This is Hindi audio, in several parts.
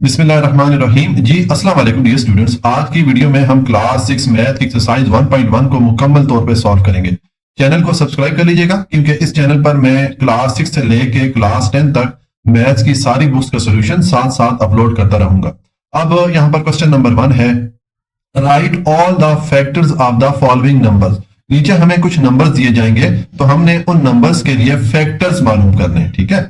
बिस्मिल्लाहिर्रहमानिर्रहीम। जी अस्सलाम वालेकुम डियर स्टूडेंट्स। आज की वीडियो में हम क्लास 6 मैथ एक्सरसाइज 1.1 को मुकम्मल तौर पे सॉल्व करेंगे। चैनल को सब्सक्राइब कर लीजिएगा क्योंकि इस चैनल पर मैं क्लास 6 से लेके क्लास 10 तक मैथ्स की सारी बुक्स का सॉल्यूशन साथ साथ अपलोड करता रहूंगा। अब यहाँ पर क्वेश्चन नंबर 1 है, write all the factors of the following numbers. नीचे हमें कुछ नंबर्स दिए जाएंगे तो हमने उन नंबर्स के लिए फैक्टर्स मालूम करने हैं। ठीक है,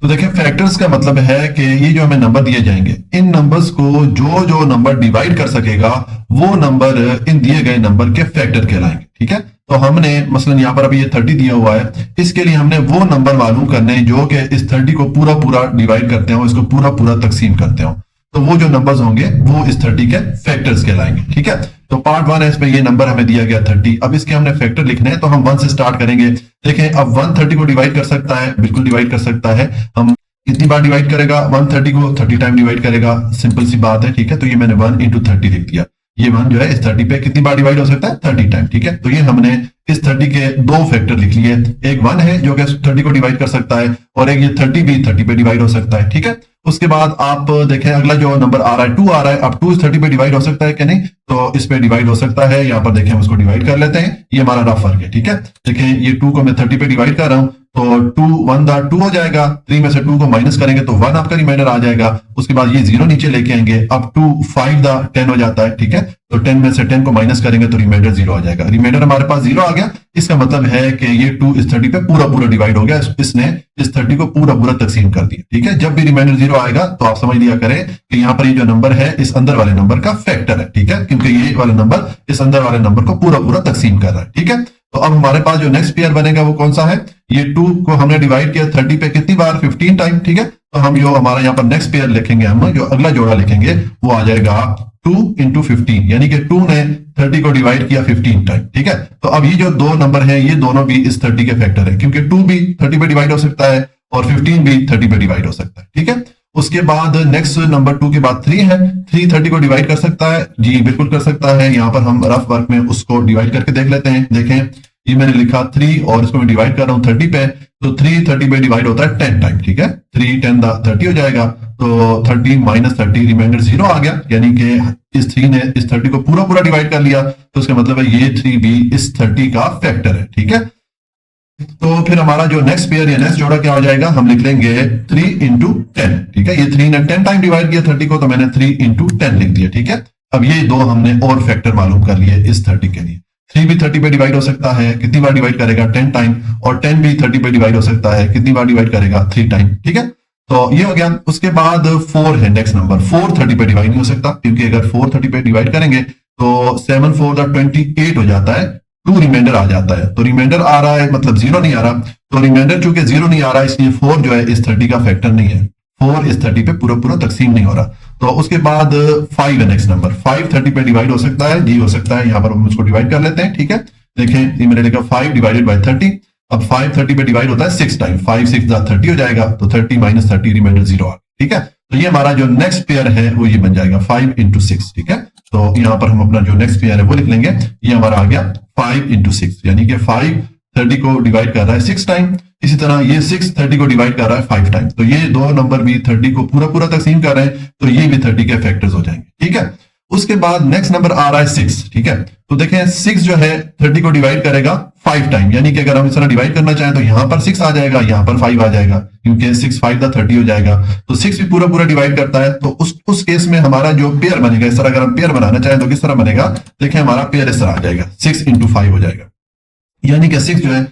तो देखिए फैक्टर्स का मतलब है कि ये जो हमें नंबर दिए जाएंगे, इन नंबर्स को जो जो नंबर डिवाइड कर सकेगा वो नंबर इन दिए गए नंबर के फैक्टर कहलाएंगे। ठीक है, तो हमने मसलन यहाँ पर अभी ये 30 दिया हुआ है, इसके लिए हमने वो नंबर मालूम करने हैं जो कि इस 30 को पूरा पूरा डिवाइड करते हो, इसको पूरा पूरा तकसीम करते हो, तो वो जो नंबर्स होंगे वो इस 30 के फैक्टर्स कहलाएंगे। ठीक है, तो पार्ट 1 है, इसमें ये नंबर हमें दिया गया 30। अब इसके हमने फैक्टर लिखने हैं तो हम 1 से स्टार्ट करेंगे। देखें अब 1 30 को डिवाइड कर सकता है, बिल्कुल डिवाइड कर सकता है। हम कितनी बार डिवाइड करेगा? 1 30 को 30 टाइम डिवाइड करेगा, सिंपल सी बात है। ठीक है, तो ये मैंने 1 इंटू 30 लिख दिया। ये 1 जो है इस 30 पे कितनी बार डिवाइड हो सकता है? 30 टाइम। ठीक है, तो ये हमने इस 30 के दो फैक्टर लिख लिए। एक 1 है जो कि 30 को डिवाइड कर सकता है, और एक ये 30 भी 30 पे डिवाइड हो सकता है। ठीक है, उसके बाद आप देखें अगला जो नंबर आ रहा है 2 आ रहा है। अब 2 इस 30 पे डिवाइड हो सकता है कि नहीं? तो इस पे डिवाइड हो सकता है। यहाँ पर देखें हम इसको डिवाइड कर लेते हैं, ये हमारा रफ वर्क है। ठीक है, देखें ये 2 को मैं 30 पे डिवाइड कर रहा हूं तो 2 1 दा 2 हो जाएगा। 3 में से 2 को माइनस करेंगे तो 1 आपका रिमाइंडर आ जाएगा। उसके बाद ये 0 नीचे लेके आएंगे, अब 2 5 दा 10 हो जाता है। ठीक है, तो 10 में से 10 को माइनस करेंगे तो रिमाइंडर 0 आ जाएगा। रिमाइंडर हमारे पास 0 आ गया, इसका मतलब है कि ये 2 इस 30 पे पूरा पूरा डिवाइड हो गया, इसने इस 30 को पूरा पूरा तकसीम कर दिया। ठीक है, जब भी रिमाइंडर 0 आएगा तो आप समझ लिया करें कि यहाँ पर ये जो नंबर है इस अंदर वाले नंबर का फैक्टर है। ठीक है, क्योंकि ये वाला नंबर इस अंदर वाले नंबर को पूरा पूरा तकसीम कर रहा है। ठीक है, तो अब हमारे पास जो नेक्स्ट पेयर बनेगा वो कौन सा है? ये 2 को हमने डिवाइड किया 30 पे कितनी बार? 15 टाइम। ठीक है, तो हम जो हमारा यहाँ पर नेक्स्ट पेयर लिखेंगे, हम जो अगला जोड़ा लिखेंगे वो आ जाएगा 2 इंटू 15, यानी कि 2 ने 30 को डिवाइड किया 15 टाइम। ठीक है, तो अब ये जो दो नंबर है ये दोनों भी इस 30 के फैक्टर है, क्योंकि 2 भी 30 पे डिवाइड हो सकता है और 15 भी 30 पे डिवाइड हो सकता है। ठीक है, उसके बाद नेक्स्ट नंबर 2 के बाद 3 है। 3 30 को डिवाइड कर सकता है? जी बिल्कुल कर सकता है। यहाँ पर हम रफ वर्क में उसको डिवाइड करके देख लेते हैं। देखें ये मैंने लिखा 3 और इसको मैं डिवाइड कर रहा हूँ 30 पे, तो 3 30 पे डिवाइड होता है 10 टाइम। ठीक है, 3 10 30 हो जाएगा, तो 30 माइनस 30 रिमाइंडर 0 आ गया, यानी कि इस 3 ने इस 30 को पूरा पूरा डिवाइड कर लिया, तो उसका मतलब है ये 3 भी इस 30 का फैक्टर है। ठीक है, तो फिर हमारा जो नेक्स्ट पेयर या नेक्स्ट जोड़ा क्या हो जाएगा? हम लिख लेंगे 3 इंटू 10। ठीक है, ये 3 ने 10 टाइम डिवाइड किया 30 को, तो मैंने 3 इंटू 10 लिख दिया। ठीक है, अब ये दो हमने और फैक्टर मालूम कर लिए इस 30 के लिए। 3 भी 30 पे डिवाइड हो सकता है, कितनी बार डिवाइड करेगा? 10 टाइम, और 10 भी 30 पे डिवाइड हो सकता है, कितनी बार डिवाइड करेगा? 3 टाइम। ठीक है, तो ये हो गया। उसके बाद 4 है नेक्स्ट नंबर। 4 30 पे डिवाइड नहीं हो सकता, क्योंकि अगर 4 30 पे डिवाइड करेंगे तो 7 4 28 हो जाता है, 2 रिमाइंडर आ जाता है, तो रिमाइंडर आ रहा है मतलब 0 नहीं आ रहा, तो रिमाइंडर चूंकि 0 नहीं आ रहा इसलिए 4 जो है इस 30 का फैक्टर नहीं है। 4 इस 30 पे पूरा पूरा तकसीम नहीं हो रहा। तो उसके बाद 5 है नेक्स्ट नंबर। 5 30 पे डिवाइड हो सकता है? जी हो सकता है। यहाँ पर हम उसको डिवाइड कर लेते हैं। ठीक है, देखें ये मैंने लिखा 5 डिवाइडेड बाई 30। अब 5 30 पे डिवाइड होता है 6 टाइम, 5 6 30 हो जाएगा, तो 30 माइनस 30 रिमाइंडर 0 आ गया। ठीक है, तो ये हमारा जो नेक्स्ट पेयर है वो ये बन जाएगा 5 इंटू 6। ठीक है, तो यहाँ पर हम अपना जो नेक्स्ट पेयर है वो लिख लेंगे, ये हमारा आ गया 5 इंटू 6, यानी कि 5 30 को डिवाइड कर रहा है 6 टाइम, इसी तरह ये 6 30 को डिवाइड कर रहा है 5 टाइम, तो ये दो नंबर भी 30 को पूरा पूरा तकसीम कर रहे हैं, तो ये भी 30 के फैक्टर्स हो जाएंगे। ठीक है, उसके बाद नेक्स्ट नंबर आ रहा है 6। ठीक है, तो देखें 6 जो है 30 को डिवाइड करेगा 5 टाइम, यानी कि अगर हम इस तरह डिवाइड करना चाहें तो यहां पर 6 आ जाएगा, यहां पर 5 आ जाएगा, क्योंकि 6 5 30 हो जाएगा, तो 6 भी पूरा पूरा डिवाइड करता है। तो उस केस में हमारा जो पेयर बनेगा, इस तरह अगर हम पेयर बनाना चाहें तो किस तरह बनेगा? देखें हमारा पेयर इस तरह आ जाएगा, 6 इंटू 5 हो जाएगा, यानी कि 6 जो है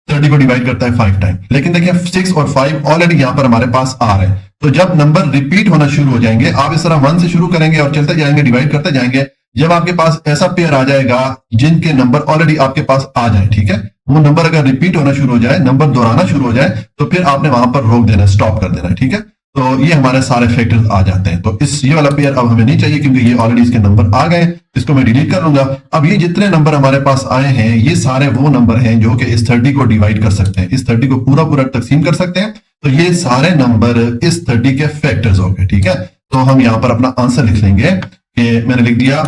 30 को डिवाइड करता है 5 टाइम। लेकिन देखिए 6 और 5 ऑलरेडी यहां पर हमारे पास आ रहे हैं, तो जब नंबर रिपीट होना शुरू हो जाएंगे, आप इस तरह 1 से शुरू करेंगे और चलते जाएंगे, डिवाइड करते जाएंगे, जब आपके पास ऐसा पेयर आ जाएगा जिनके नंबर ऑलरेडी आपके पास आ जाए, ठीक है, वो नंबर अगर रिपीट होना शुरू हो जाए, नंबर दोहराना शुरू हो जाए, तो फिर आपने वहां पर रोक देना, स्टॉप कर देना है। ठीक है, तो ये हमारे सारे फैक्टर्स आ जाते हैं। तो इस ये वाला पेयर अब हमें नहीं चाहिए, क्योंकि ये ऑलरेडी इसके नंबर आ गए, इसको मैं डिलीट कर लूंगा। अब ये जितने नंबर हमारे पास आए हैं ये सारे वो नंबर हैं जो कि इस 30 को डिवाइड कर सकते हैं, इस 30 को पूरा पूरा तकसीम कर सकते हैं, तो ये सारे नंबर इस 30 के फैक्टर्स हो गए। ठीक है, तो हम यहाँ पर अपना आंसर लिख लेंगे कि मैंने लिख दिया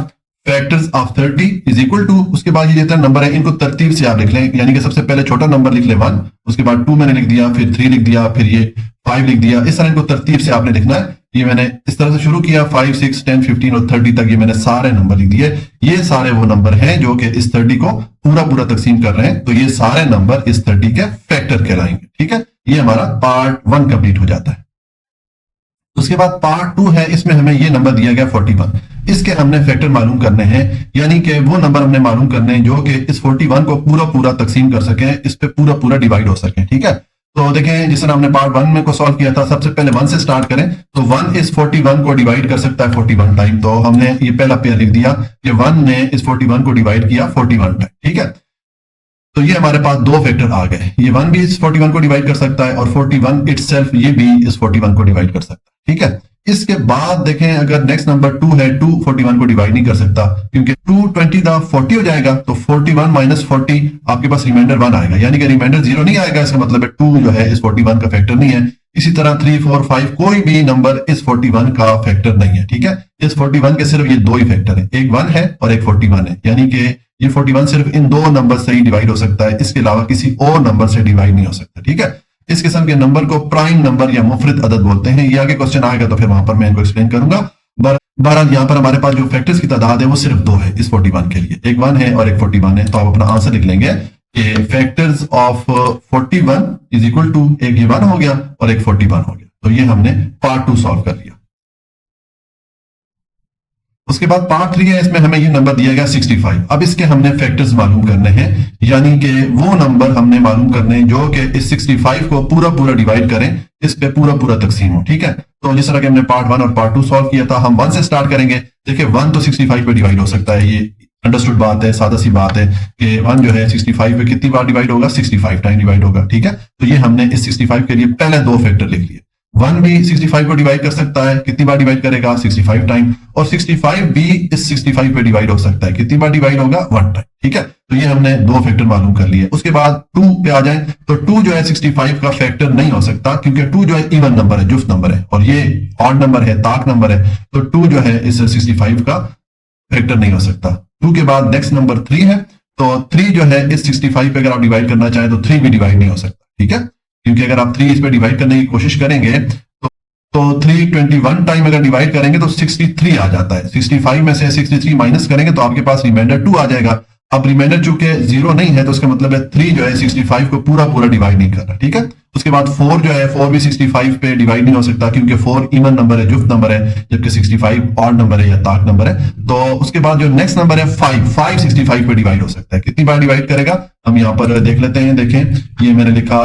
factors of 30 is equal to, उसके बाद ये जितने नंबर है इनको तरतीब से आप लिख लें, यानी कि सबसे पहले छोटा नंबर लिख ले 1, उसके बाद 2 मैंने लिख दिया, फिर 3 लिख दिया, फिर ये 5 लिख दिया, इस तरह इनको तरतीब से आपने लिखना है ये मैंने इस तरह से शुरू किया 5, 6, 10, 15 और 30 तक ये मैंने सारे नंबर लिख दिए। ये सारे वो नंबर हैं जो कि इस 30 को पूरा पूरा तकसीम कर रहे हैं, तो ये सारे नंबर इस 30 के फैक्टर कहलाएंगे। ठीक है, ये हमारा पार्ट 1 कंप्लीट हो जाता है। उसके बाद पार्ट 2 है, इसमें हमें ये नंबर दिया गया 41। इसके हमने फैक्टर मालूम करने हैं, यानी कि वो नंबर हमने मालूम करने हैं जो कि इस 41 को पूरा पूरा तकसीम कर सके, इस पे पूरा पूरा डिवाइड हो सके। ठीक है, तो देखें जिस तरह हमने पार्ट 1 में को सॉल्व किया था, सबसे पहले 1 से स्टार्ट करें तो 1 इस 41 को डिवाइड कर सकता है 41 टाइम। तो हमने ये पहला पेयर लिख दिया कि 1 ने इस 41 को डिवाइड किया 41 टाइम। ठीक है, तो ये हमारे पास दो फैक्टर आ गए, ये 1 भी इस 41 को डिवाइड कर सकता है और 41 इटसेल्फ ये भी इस 41 को डिवाइड कर सकता है। ठीक है, इसके बाद देखें अगर नेक्स्ट नंबर 2 है, 2 41 को डिवाइड नहीं कर सकता क्योंकि 2 20 का 40 हो जाएगा, तो 41 माइनस 40 आपके पास रिमाइंडर 1 आएगा, यानी कि रिमाइंडर 0 नहीं आएगा। इसका मतलब है 2 जो है इस 41 का फैक्टर नहीं है। इसी तरह 3, 4, 5 कोई भी नंबर इस 41 का फैक्टर नहीं है। ठीक है, इस 41 के सिर्फ ये दो ही फैक्टर है, एक 1 है और एक 41 है, यानी कि ये 41 सिर्फ इन दो नंबर से ही डिवाइड हो सकता है, इसके अलावा किसी और नंबर से डिवाइड नहीं हो सकता। ठीक है, इस किस्म के नंबर को प्राइम नंबर या मुफरद अदद बोलते हैं। ये आगे क्वेश्चन आएगा तो फिर वहां पर मैं इनको एक्सप्लेन करूंगा। बहरहाल यहाँ पर हमारे पास जो फैक्टर्स की तादाद है वो सिर्फ दो है इस 41 के लिए, एक 1 है और एक 41 है। तो आप अपना आंसर लिख लेंगे कि factors of 41 is equal to, एक ये 1 हो गया और एक 41 हो गया। तो ये हमने पार्ट 2 सॉल्व कर लिया। उसके बाद पार्ट 3 है, इसमें हमें ये नंबर दिया गया 65। अब इसके हमने फैक्टर्स मालूम करने हैं, यानी कि वो नंबर हमने मालूम करने हैं जो कि इस 65 को पूरा पूरा डिवाइड करें, इस पे पूरा पूरा तकसीम हो। ठीक है, तो जिस तरह के हमने पार्ट 1 और पार्ट 2 सॉल्व किया था, हम 1 से स्टार्ट करेंगे। देखिए 1 तो 65 पे डिवाइड हो सकता है, ये अंडरस्टूड बात है, सादा सी बात है कि 1 जो है 65 पे कितनी बार डिवाइड होगा, 65 टाइम डिवाइड होगा। ठीक है, तो ये हमने इस 65 के लिए पहले दो फैक्टर लिख लिए। 1 भी 65 को डिवाइड कर सकता है, कितनी बार डिवाइड करेगा, 65 टाइम, और 65 भी इस 65 पे डिवाइड हो सकता है, कितनी बार डिवाइड होगा, 1 टाइम। ठीक है, तो ये हमने दो फैक्टर मालूम कर लिए। उसके बाद 2 पे आ जाए तो 2 जो है 65 का फैक्टर नहीं हो सकता, क्योंकि 2 जो है इवन नंबर है, जुफ्त नंबर है, और ये ऑड नंबर है, ताक नंबर है, तो 2 जो है इस 65 का फैक्टर नहीं हो सकता। 2 के बाद नेक्स्ट नंबर 3 है, तो 3 जो है इस 65 पे अगर आप डिवाइड करना चाहें तो 3 भी डिवाइड नहीं हो सकता। ठीक है, क्योंकि अगर आप 3 इस पे डिवाइड करने की कोशिश करेंगे तो 321 टाइम अगर डिवाइड करेंगे तो 63 आ जाता है। 65 में से 63 माइनस करेंगे तो आपके पास रिमाइंडर 2 आ जाएगा। अब रिमाइंडर चूंकि 0 नहीं है तो उसका मतलब है 3 जो है 65 को पूरा पूरा डिवाइड नहीं कर रहा। ठीक है, उसके बाद 4 जो है 4 भी 65 पे डिवाइड नहीं हो सकता, क्योंकि 4 इवन नंबर है, जुफ्त नंबर है, जबकि 65 ऑड नंबर है या ताक नंबर है। तो उसके बाद जो नेक्स्ट नंबर है 5 65 पे डिवाइड हो सकता है, कितनी बार डिवाइड करेगा हम यहाँ पर देख लेते हैं। देखें ये मैंने लिखा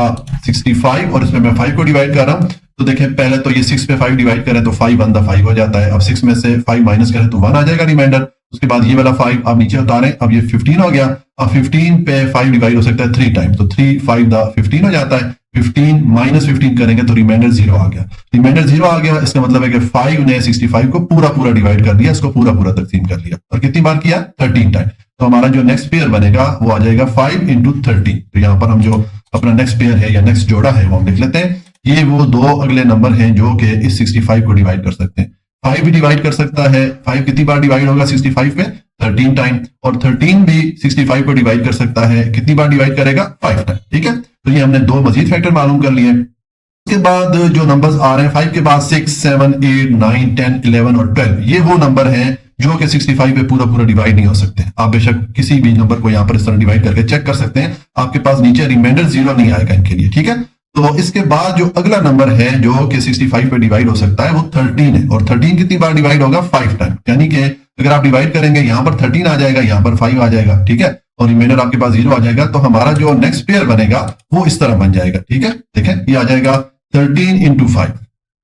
65 और इसमें मैं 5 को डिवाइड कर रहा हूँ। तो देखें पहले तो ये 6 पे 5 डिवाइड करें तो 5 1 5 हो जाता है। अब 6 में से 5 माइनस करें तो 1 आ जाएगा रिमाइंडर। उसके बाद ये वाला 5 आप नीचे उतारें, अब ये 15 हो गया। अब 15 पे 5 डिवाइड हो सकता है 3 टाइम, तो 3 5 15 हो जाता है। 15 माइनस 15 करेंगे तो रिमाइंडर 0 आ गया। रिमाइंडर 0 आ गया, इसका मतलब है कि 5 ने 65 को पूरा पूरा डिवाइड कर दिया, इसको पूरा पूरा तकसीम कर लिया। और कितनी बार किया, 13 टाइम। तो हमारा जो नेक्स्ट पेयर बनेगा वो आ जाएगा 5 इंटू 13। तो यहाँ पर हम जो अपना नेक्स्ट पेयर है या नेक्स्ट जोड़ा है वो हम लिख लेते हैं। ये वो दो अगले नंबर हैं जो कि इस 65 को डिवाइड कर सकते हैं। 5 भी डिवाइड कर सकता है। 5 कितनी बार डिवाइड होगा 65 पे, 13 टाइम। और 13 भी 65 को डिवाइड कर सकता है, कितनी बार डिवाइड करेगा, 5 टाइम। ठीक है, तो ये हमने दो मजीद फैक्टर मालूम कर लिए। उसके बाद जो नंबर्स आ रहे हैं 5 के बाद 6 7 8 9 10 11 और 12, ये वो नंबर हैं जो कि 65 पे पूरा पूरा डिवाइड नहीं हो सकते। आप बेशक किसी भी नंबर को यहाँ पर इस तरह डिवाइड करके चेक कर सकते हैं, आपके पास नीचे रिमाइंडर 0 नहीं आएगा इनके लिए। ठीक है, तो इसके बाद जो अगला नंबर है जो कि 65 पे डिवाइड हो सकता है वो 13 है। और 13 कितनी बार डिवाइड होगा, 5 टाइम। यानी कि अगर आप डिवाइड करेंगे यहाँ पर 13 आ जाएगा, यहाँ पर 5 आ जाएगा। ठीक है, और रिमाइंडर आपके पास 0 आ जाएगा। तो हमारा जो नेक्स्ट पेयर बनेगा वो इस तरह बन जाएगा। ठीक है, देखें ये आ जाएगा 13 इंटू 5,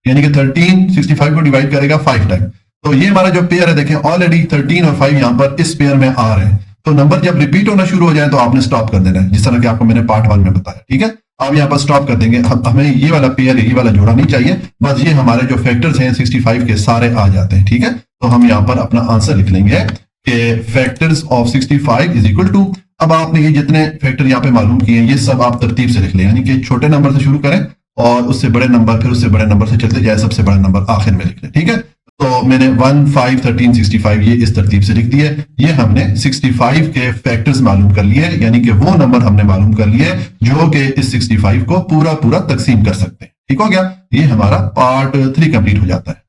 यानी कि 13 65 को डिवाइड करेगा 5 टाइम। तो ये हमारा जो पेयर है, देखें ऑलरेडी 13 और 5 यहाँ पर इस पेयर में आ रहे हैं। तो नंबर जब रिपीट होना शुरू हो जाए तो आपने स्टॉप कर देना है, जिस तरह कि आपको मैंने पार्ट 1 में बताया। ठीक है, आप यहाँ पर स्टॉप कर देंगे। हमें ये वाला पेयर, ये वाला जोड़ा नहीं चाहिए, बस ये हमारे जो फैक्टर्स हैं 65 के सारे आ जाते हैं। ठीक है, तो हम यहाँ पर अपना आंसर लिख लेंगे कि factors of 65 is equal to, अब आपने ये जितने फैक्टर यहाँ पे मालूम किए हैं ये सब आप तरतीब से लिख लें, यानी कि छोटे नंबर से शुरू करें और उससे बड़े नंबर, फिर उससे बड़े नंबर से चलते जाए, सबसे बड़ा नंबर आखिर में लिख लें। ठीक है, तो मैंने 1 5 13 65 ये इस तरतीब से लिख दिए। ये हमने 65 के फैक्टर्स मालूम कर लिए, यानी कि वो नंबर हमने मालूम कर लिए जो कि इस 65 को पूरा पूरा तकसीम कर सकते हैं। ठीक हो गया, ये हमारा पार्ट 3 कंप्लीट हो जाता है।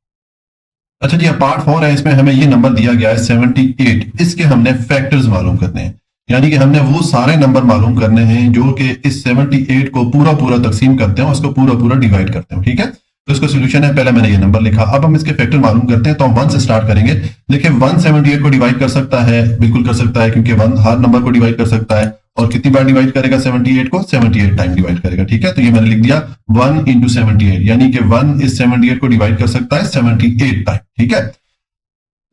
अच्छा जी, पार्ट 4 है, इसमें हमें ये नंबर दिया गया है 78। इसके हमने फैक्टर्स मालूम करने हैं, यानी कि हमने वो सारे नंबर मालूम करने हैं जो कि इस 78 को पूरा पूरा तकसीम करते हैं, उसको पूरा पूरा डिवाइड करते हैं। ठीक है, तो इसका सोल्यूशन है, पहले मैंने ये नंबर लिखा, अब हम इसके फैक्टर मालूम करते हैं। तो हम 1 से स्टार्ट करेंगे। देखिए 1 78 को डिवाइड कर सकता है, बिल्कुल कर सकता है, क्योंकि 1 हर नंबर को डिवाइड कर सकता है। और कितनी बार डिवाइड करेगा 78 को? 78 टाइम डिवाइड करेगा। ठीक है, तो ये मैंने लिख दिया 1 इंटू 78, यानी कि 1 इस 78 को डिवाइड कर सकता है 78 टाइम। ठीक है,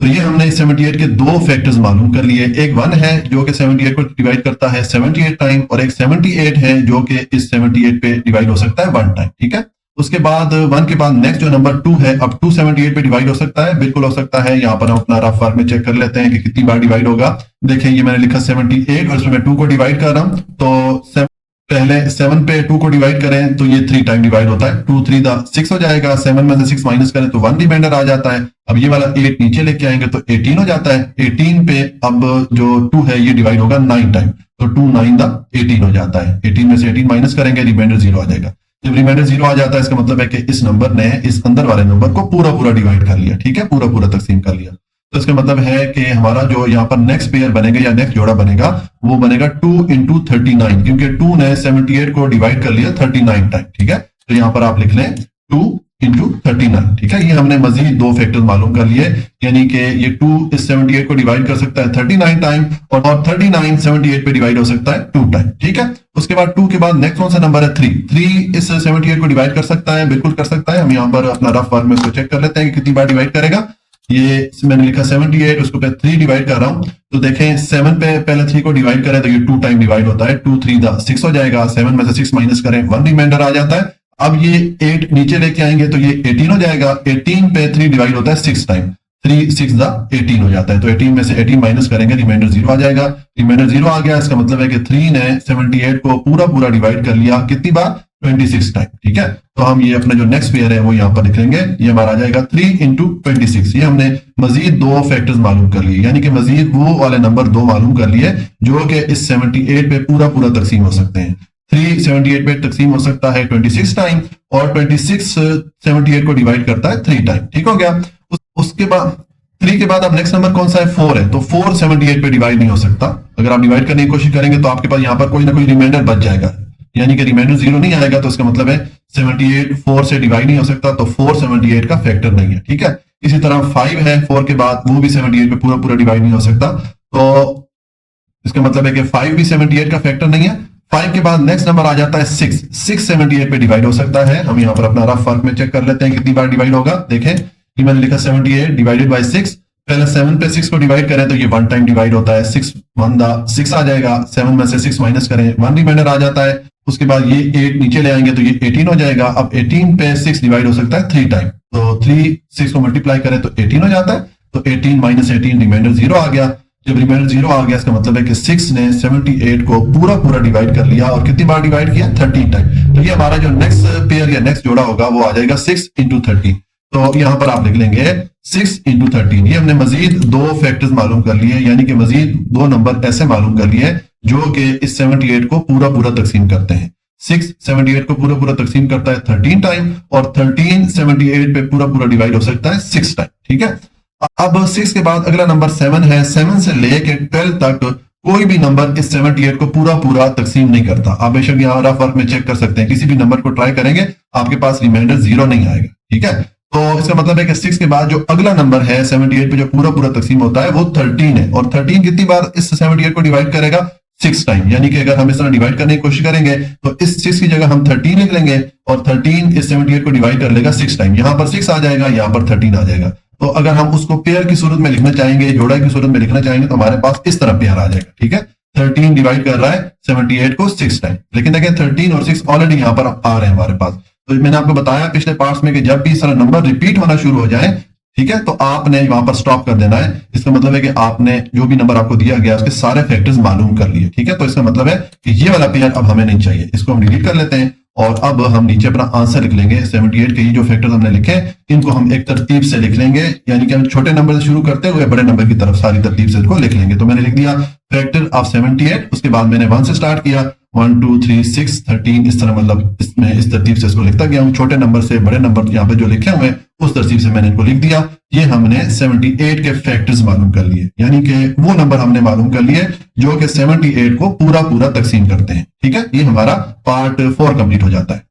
तो ये हमने इस 78 के दो फैक्टर्स मालूम कर लिए। एक 1 है जो कि 78 को डिवाइड करता है 78 टाइम, और एक 78 है जो कि इस 78 पे डिवाइड हो सकता है 1 टाइम। ठीक है, उसके बाद 1 के बाद नेक्स्ट जो नंबर 2 है, अब 2 78 पे डिवाइड हो सकता है, बिल्कुल हो सकता है। यहाँ पर हम अपना रफ फॉर्म में चेक कर लेते हैं कि कितनी बार डिवाइड होगा। देखिए ये मैंने लिखा 78 और इसमें मैं 2 को डिवाइड कर रहा हूं, तो पहले 7 पे 2 को डिवाइड करें तो ये 3 टाइम डिवाइड होता है। 2 3 6 हो जाएगा, 7 में से 6 माइनस करें तो 1 रिमाइंडर आ जाता है। अब ये वाला 8 नीचे लेके आएंगे तो 18 हो जाता है। 18 पे अब जो 2 है ये डिवाइड होगा 9 टाइम, तो 2 9 18 हो जाता है। 18 में से 18 माइनस करेंगे, रिमाइंडर 0 आ जाएगा। जब रिमाइंडर 0 आ जाता है इसका मतलब है कि इस नंबर ने इस अंदर वाले नंबर को पूरा पूरा डिवाइड कर लिया। ठीक है, पूरा पूरा तकसीम कर लिया। तो इसका मतलब है कि हमारा जो यहाँ पर नेक्स्ट पेयर बनेगा या नेक्स्ट जोड़ा बनेगा वो बनेगा 2 इंटू 39, क्योंकि 2 ने 78 को डिवाइड कर लिया 39 टाइम। ठीक है, तो यहाँ पर आप लिख लें 2 इंटू 39। ठीक है, ये हमने मजीद दो फैक्टर मालूम कर लिए, यानी कि ये 2 इस 78 को डिवाइड कर सकता है 39 टाइम, और 39 78 पे डिवाइड हो सकता है 2 टाइम। ठीक है, उसके बाद 2 के बाद नेक्स्ट कौन सा नंबर है? 3 इस 78 को डिवाइड कर सकता है, बिल्कुल कर सकता है। हम यहाँ पर अपना रफ वर्क में इसको चेक कर लेते हैं कि कितनी बार डिवाइड करेगा। ये मैंने लिखा 78, उसको पे 3 डिवाइड कर रहा हूं, तो देखें 7 पे पहले 3 को डिवाइड करें तो ये 2 टाइम डिवाइड होता है। 2 3 6 हो जाएगा, 7 में से 6 माइनस करें 1 रिमाइंडर आ जाता है। अब ये 8 नीचे लेके आएंगे तो ये 18 हो जाएगा। 18 पे 3 डिवाइड होता है 6 टाइम, 3 6 18 हो जाता है। तो 18 में से 18 माइनस करेंगे, रिमाइंडर 0 आ जाएगा। रिमाइंडर 0 आ गया, इसका मतलब है कि 3 ने 78 को पूरा पूरा डिवाइड कर लिया कितनी बार? 26 टाइम। ठीक है, तो हम ये अपना जो नेक्स्ट पेयर है वो यहाँ पर लिखेंगे, ये हमारा आ जाएगा 3 इंटू 26। ये हमने मजीद दो फैक्टर्स मालूम कर लिए, यानी कि मजीद वो वाले नंबर दो मालूम कर लिए जो कि इस 78 पे पूरा पूरा तकसीम हो सकते हैं। 3 78 पे तकसीम हो सकता है 26 टाइम, और 26 78 को डिवाइड करता है 3 टाइम। ठीक हो गया। उसके बाद 3 के बाद अब नेक्स्ट नंबर कौन सा है? 4 है, तो 4 78 पे डिवाइड नहीं हो सकता। अगर आप डिवाइड करने की कोशिश करेंगे तो आपके पास यहाँ पर कोई ना कोई रिमाइंडर बच जाएगा, यानी कि रिमाइंडर 0 नहीं आएगा, तो इसका मतलब है 78 4 से डिवाइड नहीं हो सकता, तो 4 78 का फैक्टर नहीं है। ठीक है, इसी तरह 5 है 4 के बाद, वो भी 78 पे पूरा पूरा डिवाइड नहीं हो सकता, तो इसका मतलब है कि 5 भी 78 का फैक्टर नहीं है। 5 के बाद नेक्स्ट नंबर आ जाता है 6 78 पे डिवाइड हो सकता है। हम यहाँ पर अपना रफ वर्क में चेक कर लेते हैं कितनी बार डिवाइड होगा। देखें कि मैंने लिखा 78 डिवाइडेड बाय 6, पहले 7 पे 6 को डिवाइड करें तो ये 1 टाइम डिवाइड होता है। 6 1 6 आ जाएगा, 7 में से 6 माइनस करें 1 रिमाइंडर आ जाता है। उसके बाद ये 8 नीचे ले आएंगे तो ये 18 हो जाएगा। अब 18 पे 6 डिवाइड हो सकता है 3 टाइम, तो 3 6 को मल्टीप्लाई करें तो 18 हो जाता है। तो 18 माइनस 18 रिमाइंडर 0 आ गया। जब रिमाइंडर 0 आ गया इसका मतलब है कि 6 ने 78 को पूरा पूरा डिवाइड कर लिया, और कितनी बार डिवाइड किया? 13 टाइम। तो ये हमारा जो नेक्स्ट पेयर या नेक्स्ट जोड़ा होगा वो आ जाएगा 6 इंटू 13। तो यहाँ पर आप लिख लेंगे 6 इंटू 13। ये हमने मजीद दो फैक्टर्स मालूम कर लिए, यानी कि मजीद दो नंबर ऐसे मालूम कर लिए जो कि इस 78 को पूरा पूरा तकसीम करते हैं। 6 78 को पूरा पूरा तकसीम करता है 13 टाइम, और 13 78 पे पूरा पूरा डिवाइड हो सकता है 6 टाइम। ठीक है, अब 6 के बाद अगला नंबर 7 है। 7 से लेके 12 तक कोई भी नंबर इस 78 को पूरा पूरा तकसीम नहीं करता। आप बेशक यहाँ रफ वर्क में चेक कर सकते हैं, किसी भी नंबर को ट्राई करेंगे आपके पास रिमाइंडर 0 नहीं आएगा। ठीक है, तो इसका मतलब है कि 6 के बाद जो अगला नंबर है 78 पे जो पूरा पूरा तकसीम होता है वो 13 है, और 13 कितनी बार इस 78 को डिवाइड करेगा? 6 टाइम। यानी कि अगर हम इस तरह डिवाइड करने की कोशिश करेंगे तो इस 6 की जगह हम 13 लिख लेंगे, और 13 इस 78 को डिवाइड कर लेगा 6 टाइम। यहां पर 6 आ जाएगा, यहां पर 13 आ जाएगा। तो अगर हम उसको पेयर की सूरत में लिखना चाहेंगे, जोड़ा की सूरत में लिखना चाहेंगे, तो हमारे पास इस तरह पेयर आ जाएगा। ठीक है, 13 डिवाइड कर रहा है 78 को 6 टाइम, लेकिन देखें 13 और 6 ऑलरेडी यहां पर आ रहे हैं हमारे पास। तो मैंने आपको बताया पिछले पार्ट्स में कि जब भी इस तरह नंबर रिपीट होना शुरू हो जाए, ठीक है, तो आपने वहां पर स्टॉप कर देना है। इसका मतलब है कि आपने जो भी नंबर आपको दिया गया उसके सारे फैक्टर्स मालूम कर लिए। ठीक है, तो इसका मतलब है कि ये वाला पेयर अब हमें नहीं चाहिए, इसको हम डिलीट कर लेते हैं। और अब हम नीचे अपना आंसर लिख लेंगे। 78 के ये जो फैक्टर्स हमने लिखे इनको हम एक तरतीब से लिख लेंगे, यानी कि हम छोटे नंबर से शुरू करते हुए बड़े नंबर की तरफ सारी तरतीब से इसको लिख लेंगे। तो मैंने लिख दिया फैक्टर ऑफ 78, उसके बाद मैंने 1 से स्टार्ट किया, 1 2 3 6 13, इस तरह मतलब इसमें इस तरतीब से इसको लिखता गया हूँ। छोटे नंबर से बड़े नंबर यहाँ पे जो लिखे हुए उस तरतीब से मैंने इनको लिख दिया। ये हमने 78 के फैक्टर्स मालूम कर लिए, यानी कि वो नंबर हमने मालूम कर लिए जो कि 78 को पूरा पूरा तकसीम करते हैं। ठीक है, ये हमारा पार्ट 4 कंप्लीट हो जाता है।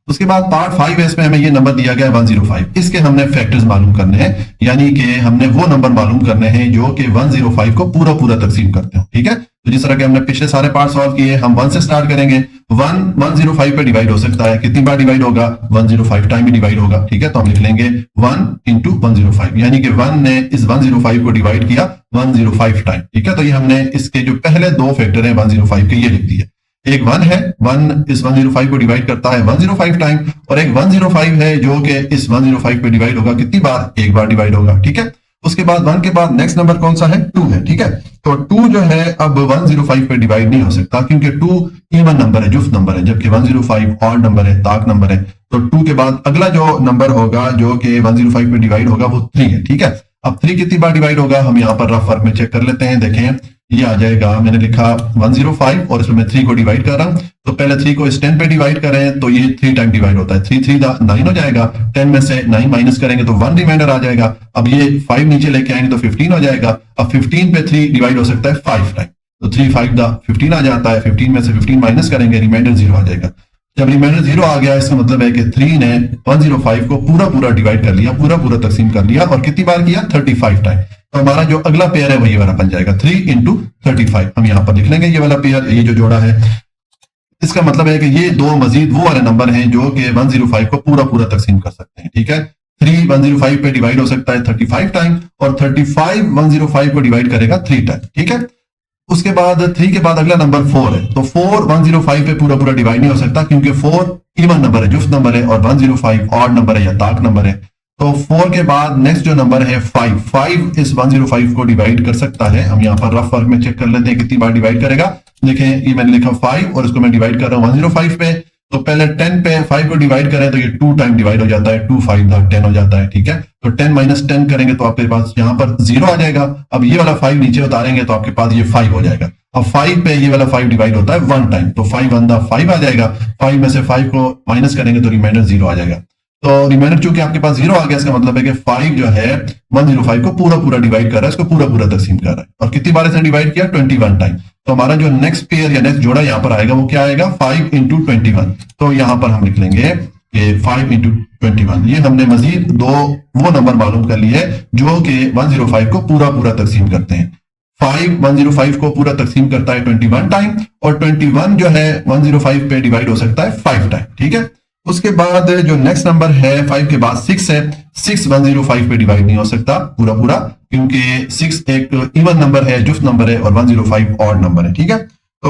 उसके बाद पार्ट 5 है, इसमें हमें ये नंबर दिया गया है 105। इसके हमने फैक्टर्स मालूम करने हैं, यानी कि हमने वो नंबर मालूम करने हैं जो कि 105 को पूरा पूरा तकसीम करते हो। ठीक है, तो जिस तरह के हमने पिछले सारे पार्ट सॉल्व किए, हम 1 से स्टार्ट करेंगे। 1 105 पे डिवाइड हो सकता है, कितनी बार डिवाइड होगा? 105 टाइम ही डिवाइड होगा। ठीक है, तो हम लिख लेंगे 1 into 105, यानी कि 1 ने इस 105 को डिवाइड किया 105 टाइम। ठीक है, तो ये हमने इसके जो पहले दो फैक्टर हैं 105 के, ये लिख दिए। एक 1 है, 1 इस 105 को डिवाइड करता है 105 टाइम, और एक 105 है जो कि इस 105 पे डिवाइड होगा कितनी बार? एक बार डिवाइड होगा। ठीक है, उसके बाद 1 के बाद नेक्स्ट नंबर कौन सा है? 2 है। ठीक है, तो 2 जो है अब 105 पे डिवाइड नहीं हो सकता, क्योंकि 2 इवन नंबर है, जुफ्त नंबर है, जबकि 105 ऑड नंबर है, ताक नंबर है। तो 2 के बाद अगला जो नंबर होगा जो कि 105 पे डिवाइड होगा वो 3 है। ठीक है, अब 3 कितनी बार डिवाइड होगा? हम यहाँ पर रफ वर्क में चेक कर लेते हैं। देखें, ये आ जाएगा, मैंने लिखा 105 और इसमें मैं 3 को डिवाइड कर रहा हूं, तो पहले 3 को इस 10 पे डिवाइड करें तो ये 3 टाइम डिवाइड होता है। 3 3 9 हो जाएगा, 10 में से 9 माइनस करेंगे तो 1 रिमाइंडर आ जाएगा। अब ये 5 नीचे लेके आएंगे तो 15 हो जाएगा। अब 15 पे 3 डिवाइड हो सकता है 5 टाइम, तो 3 5 15 आ जाता है। 15 में से 15 माइनस करेंगे, रिमाइंडर 0 आ जाएगा। जब रिमाइंडर 0 आ गया, इसका मतलब है कि 3 ने 105 को पूरा पूरा डिवाइड कर लिया, पूरा पूरा तकसीम कर लिया, और कितनी बार किया? 35 टाइम। तो हमारा जो अगला पेयर है वही वाला बन जाएगा 3 into 35। हम यहाँ पर लिख लेंगे ये वाला पेयर, ये जो जोड़ा है। इसका मतलब है कि ये दो मजीद वो वाले नंबर हैं जो कि 105 को पूरा पूरा तकसीम कर सकते हैं। ठीक है, 3 105 पे डिवाइड हो सकता है 35 टाइम, और 35 105 को डिवाइड करेगा 3 टाइम। ठीक है, उसके बाद 3 के बाद अगला नंबर 4 है, तो 4 105 पे पूरा पूरा डिवाइड नहीं हो सकता, क्योंकि 4 इवन नंबर है, जुफ्त नंबर है, और 105 ऑड नंबर है या ताक नंबर है। तो 4 के बाद नेक्स्ट जो नंबर है 5 इस 105 को डिवाइड कर सकता है। हम यहाँ पर रफ वर्क में चेक कर लेते हैं कितनी बार डिवाइड करेगा। देखें, ये मैंने लिखा 5 और इसको मैं डिवाइड कर रहा हूँ 105 पे, तो पहले 10 पे 5 को डिवाइड करें तो ये 2 टाइम डिवाइड हो जाता है, 2 5 10 हो जाता है। ठीक है, तो 10 माइनस 10 करेंगे तो आपके पास यहाँ पर 0 आ जाएगा। अब ये वाला 5 नीचे उतारेंगे तो आपके पास ये 5 हो जाएगा। अब 5 पे ये वाला 5 डिवाइड होता है 1 टाइम, तो 5 1 5 आ जाएगा। 5 में से 5 को माइनस करेंगे तो रिमाइंडर 0 आ जाएगा। तो रिमाइंडर चूंकि आपके पास 0 आ गया, इसका मतलब है कि 5 जो है 105 को पूरा पूरा डिवाइड कर रहा है, इसको पूरा पूरा तकसीम कर रहा है। और कितनी बार इसने डिवाइड किया? 21 टाइम। तो हमारा जो नेक्स्ट पेयर या नेक्स्ट जोड़ा यहाँ पर आएगा वो क्या आएगा? 5 into 21। तो यहाँ पर हम लिख लेंगे कि 5 into 21। ये हमने मजीद दो वो नंबर मालूम कर लिए जो कि 105 को पूरा पूरा तकसीम करते हैं। 5 105 को पूरा तकसीम करता है 21 टाइम, और 21 जो है 105 पे डिवाइड हो सकता है 5 टाइम। ठीक है, उसके बाद जो नेक्स्ट नंबर है 5 के बाद 6 है। 6 105 पे डिवाइड नहीं हो सकता पूरा पूरा, क्योंकि 6 एक इवन नंबर है, जुफ्त नंबर है, और 105 ऑड नंबर है। ठीक है, तो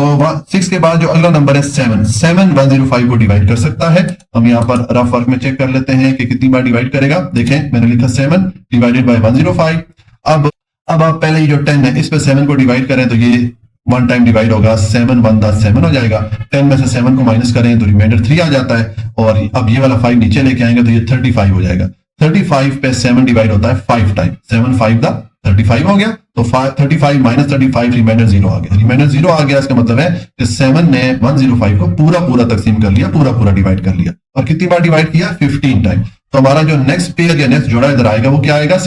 6 के बाद जो अगला नंबर है 7 105 को डिवाइड कर सकता है। हम यहाँ पर रफ वर्क में चेक कर लेते हैं कि कितनी बार डिवाइड करेगा। देखें, मैंने लिखा 7 डिवाइडेड बाय 105। अब आप पहले ही जो 10 है इस पे 7 को डिवाइड करें तो ये 1 टाइम डिवाइड होगा, 7 1 7 हो जाएगा। 10 में से 7 को माइनस करें तो रिमाइंडर 3 आ जाता है, और अब ये वाला 5 नीचे लेके आएंगे तो ये 35 हो जाएगा। 35 पे 7 डिवाइड होता है 5 टाइम, 7 5 35 हो गया। तो 35 माइनस 35 रिमाइंडर 0 आ गया। रिमाइंडर 0 आ गया, इसका मतलब है कि 7 ने 105 को पूरा पूरा तकसीम कर लिया, पूरा पूरा डिवाइड कर लिया। और कितनी बार डिवाइड किया? 15 टाइम। तो हमारा जो नेक्स्ट पेयर या नेक्स्ट जोड़ा इधर आएगा वो क्या आएगा?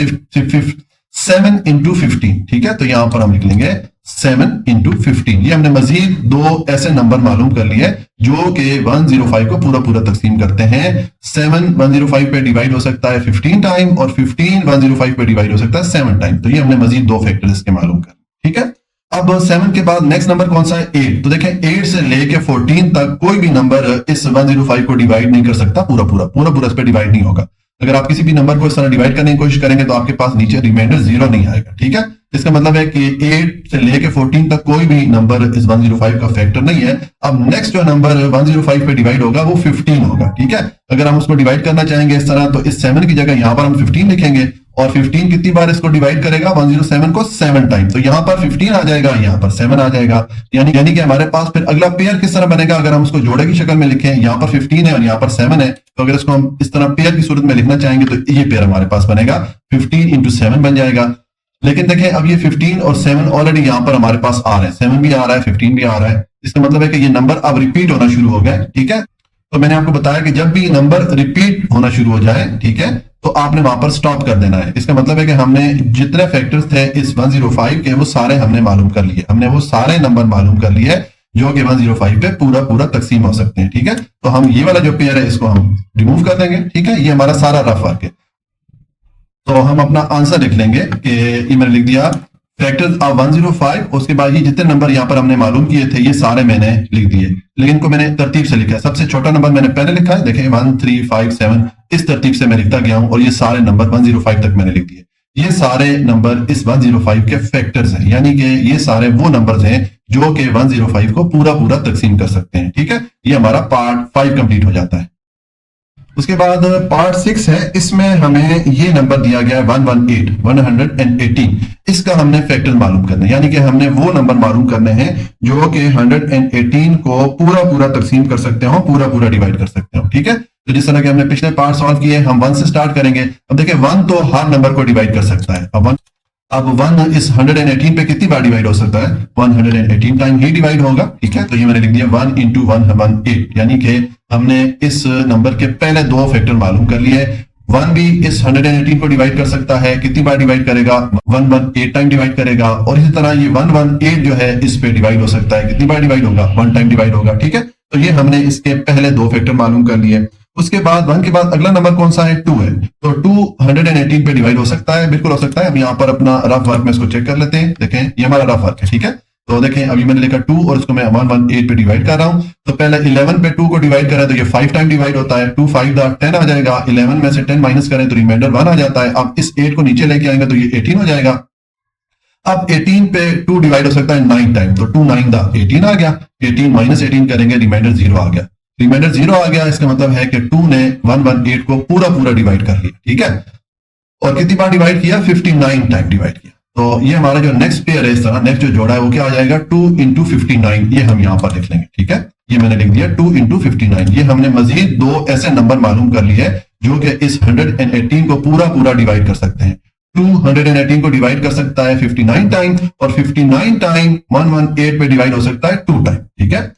7 into 15। ठीक है, तो यहां पर हम लिख लेंगे 7 into 15। ये हमने मजीद दो ऐसे नंबर मालूम कर लिए जो कि 105 को पूरा पूरा तकसीम करते हैं। 7 105 पे डिवाइड हो सकता है 15 टाइम, और 15 105 पे डिवाइड हो सकता है 7 टाइम। तो ये हमने मजीद दो फैक्टर इसके मालूम कर। ठीक है, अब 7 के बाद नेक्स्ट नंबर कौन सा है? 8। तो देखें, 8 से लेके 14 तक कोई भी नंबर इस 105 को डिवाइड नहीं कर सकता पूरा पूरा इस पे डिवाइड नहीं होगा। अगर आप किसी भी नंबर को इस तरह डिवाइड करने की कोशिश करेंगे तो आपके पास नीचे रिमाइंडर 0 नहीं आएगा। ठीक है, इसका मतलब है कि 8 से लेके 14 तक कोई भी नंबर इस 105 का फैक्टर नहीं है। अब नेक्स्ट जो नंबर 105 पे डिवाइड होगा वो 15 होगा। ठीक है, अगर हम उसको डिवाइड करना चाहेंगे इस तरह तो इस 7 की जगह यहाँ पर हम 15 लिखेंगे, और 15 कितनी बार इसको डिवाइड करेगा 107 को 7 टाइम। तो यहाँ पर 15 आ जाएगा, यहाँ पर 7 आ जाएगा, यानी कि हमारे पास फिर अगला पेयर किस तरह बनेगा, अगर हम उसको जोड़े की शक्ल में लिखें, यहाँ पर 15 है और यहाँ पर 7 है, तो अगर इसको हम इस तरह पेयर की सूरत में लिखना चाहेंगे तो ये पेयर हमारे पास बनेगा 15 इंटू 7 बन जाएगा। लेकिन देखें अब ये 15 और 7 ऑलरेडी यहाँ पर हमारे पास आ रहे हैं, 7 भी आ रहा है 15 भी आ रहा है, इसका मतलब है कि ये नंबर अब रिपीट होना शुरू हो गए। ठीक है, तो मैंने आपको बताया कि जब भी नंबर रिपीट होना शुरू हो जाए, ठीक है, तो आपने वहां पर स्टॉप कर देना है। इसका मतलब है कि हमने जितने फैक्टर्स थे इस 105 के वो सारे हमने मालूम कर लिए, हमने वो सारे नंबर मालूम कर लिए जो कि 105 पे पूरा तकसीम हो सकते हैं। ठीक है, तो हम ये वाला जो पेयर है इसको हम रिमूव कर देंगे। ठीक है, ये हमारा सारा रफ वर्क है। तो हम अपना आंसर लिख लेंगे कि ये मैंने लिख दिया फैक्टर्स ऑफ 105, उसके बाद ये जितने नंबर यहाँ पर हमने मालूम किए थे ये सारे मैंने लिख दिए, लेकिन इनको मैंने तरतीब से लिखा है। सबसे छोटा नंबर मैंने पहले लिखा है, देखें 1 3 5 7, इस तरतीब से मैं लिखता गया हूं और ये सारे नंबर 105 तक मैंने लिख दिए। ये सारे नंबर इस 105 के फैक्टर्स हैं, यानी कि ये सारे वो नंबर्स हैं जो कि 105 को पूरा तकसीम कर सकते हैं। ठीक है, ये हमारा पार्ट 5 कंप्लीट हो जाता है। उसके बाद पार्ट 6 है, इसमें हमें ये नंबर दिया गया है 118, इसका हमने फैक्टर मालूम करने, यानी कि हमने वो नंबर मालूम करने हैं जो कि 118 को पूरा तकसीम कर सकते हो, पूरा डिवाइड कर सकते हो। ठीक है, तो जिस तरह के हमने पिछले पार्ट सॉल्व किए, हम 1 से स्टार्ट करेंगे। अब देखिए 1 तो हर नंबर को डिवाइड कर सकता है। अब 1 इस 118 पे कितनी बार डिवाइड हो सकता है, 118 टाइम ही डिवाइड होगा। ठीक है, तो ये मैंने लिख दिया 1 इंटू 118, यानी कि हमने इस नंबर के पहले दो फैक्टर मालूम कर लिए। 1 भी इस 118 को डिवाइड कर सकता है, कितनी बार डिवाइड करेगा, 118 टाइम डिवाइड करेगा, और इसी तरह ये 118 जो है इस पे डिवाइड हो सकता है, कितनी बार डिवाइड होगा, 1 टाइम डिवाइड होगा। ठीक है, तो ये हमने इसके पहले दो फैक्टर मालूम कर लिए। उसके बाद 1 के बाद अगला नंबर कौन सा है, 2 है, तो 218 पे डिवाइड हो सकता है, बिल्कुल हो सकता है। हम यहाँ पर अपना रफ वर्क में इसको चेक कर लेते हैं। देखें ये हमारा रफ वर्क है। ठीक है, तो देखें अभी मैंने लिखा 2 और इसको मैं 118 पे डिवाइड कर रहा हूं। तो पहले 11 पे 2 को डिवाइड करें तो ये 5 टाइम डिवाइड होता है, 2 5 10 आ जाएगा, 11 में से 10 माइनस करें तो रिमाइंडर 1 आ जाता है। अब इस 8 को नीचे लेके आएंगे तो ये 18 हो जाएगा। अब 18 पे 2 डिवाइड हो सकता है 9 टाइम, तो 2 9 18 आ गया, 18 माइनस 18 करेंगे, रिमाइंडर 0 आ गया, रिमाइंडर 0 आ गया। इसका मतलब है कि 2 ने 118 को पूरा डिवाइड कर लिया। ठीक है, और कितनी बार डिवाइड किया, 59 टाइम डिवाइड किया। तो ये हमारा जो नेक्स्ट पेयर है, इस तरह नेक्स्ट जो जोड़ा है वो क्या आ जाएगा, 2 इंटू 59, ये हम यहाँ पर लिख लेंगे। ठीक है, ये मैंने लिख दिया 2 इंटू 59। ये हमने मजीद दो ऐसे नंबर मालूम कर लिए जो कि इस 118 को पूरा डिवाइड कर सकते हैं। 218 को डिवाइड कर सकता है 59 टाइम, और 59 टाइम 118 पे डिवाइड हो सकता है 2 टाइम। ठीक है,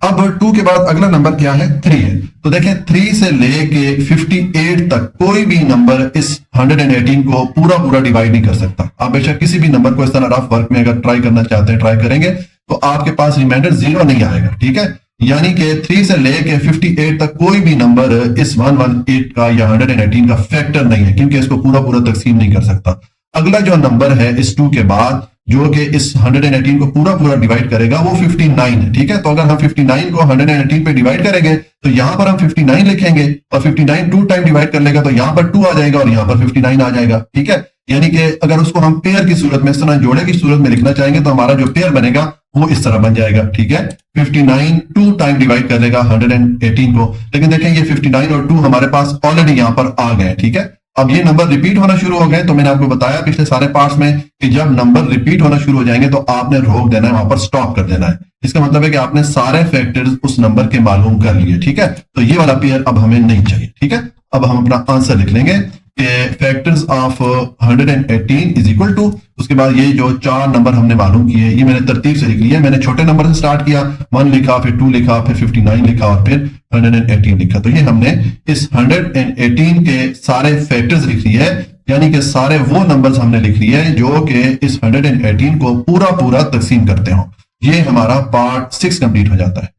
अब 2 के बाद अगला नंबर क्या है, 3 है। तो देखें 3 से लेके 58 तक कोई भी नंबर इस 118 को पूरा डिवाइड नहीं कर सकता। आप बेशक किसी भी नंबर को इस तरह रफ वर्क में अगर ट्राई करना चाहते हैं, ट्राई करेंगे तो आपके पास रिमाइंडर 0 नहीं आएगा। ठीक है, यानी कि 3 से लेके 58 तक कोई भी नंबर इस 118 का या 118 का फैक्टर नहीं है, क्योंकि इसको पूरा तकसीम नहीं कर सकता। अगला जो नंबर है इस 2 के बाद जो कि इस 118 को पूरा डिवाइड करेगा वो 59 है। ठीक है, तो अगर हम 59 को 118 पे डिवाइड करेंगे तो यहां पर हम 59 लिखेंगे, और 59 2 टाइम डिवाइड कर लेगा तो यहां पर 2 आ जाएगा और यहां पर 59 आ जाएगा। ठीक है, यानी कि अगर उसको हम पेयर की सूरत में, इस तरह जोड़े की सूरत में लिखना चाहेंगे तो हमारा जो पेयर बनेगा वो इस तरह बन जाएगा। ठीक है, 59 2 टाइम डिवाइड कर लेगा 118 को, लेकिन देखें ये 59 और 2 हमारे पास ऑलरेडी यहां पर आ गए। ठीक है, अब ये नंबर रिपीट होना शुरू हो गए, तो मैंने आपको बताया पिछले सारे पार्ट्स में कि जब नंबर रिपीट होना शुरू हो जाएंगे तो आपने रोक देना है, वहां पर स्टॉप कर देना है। इसका मतलब है कि आपने सारे फैक्टर्स उस नंबर के मालूम कर लिए। ठीक है, तो ये वाला पेयर अब हमें नहीं चाहिए। ठीक है, अब हम अपना आंसर लिख लेंगे कि factors of 118 is equal to, उसके बाद ये जो 4 नंबर हमने मालूम किए ये मैंने तरतीब से लिख लिया। मैंने छोटे नंबर से स्टार्ट किया, 1 लिखा, फिर 2 लिखा, फिर 59 लिखा और फिर 118 लिखा। तो ये हमने इस 118 के सारे फैक्टर्स लिख लिए है, यानी कि सारे वो नंबर्स हमने लिख लिए हैं जो कि इस 118 को पूरा तकसीम करते हो। ये हमारा पार्ट 6 कंप्लीट हो जाता है।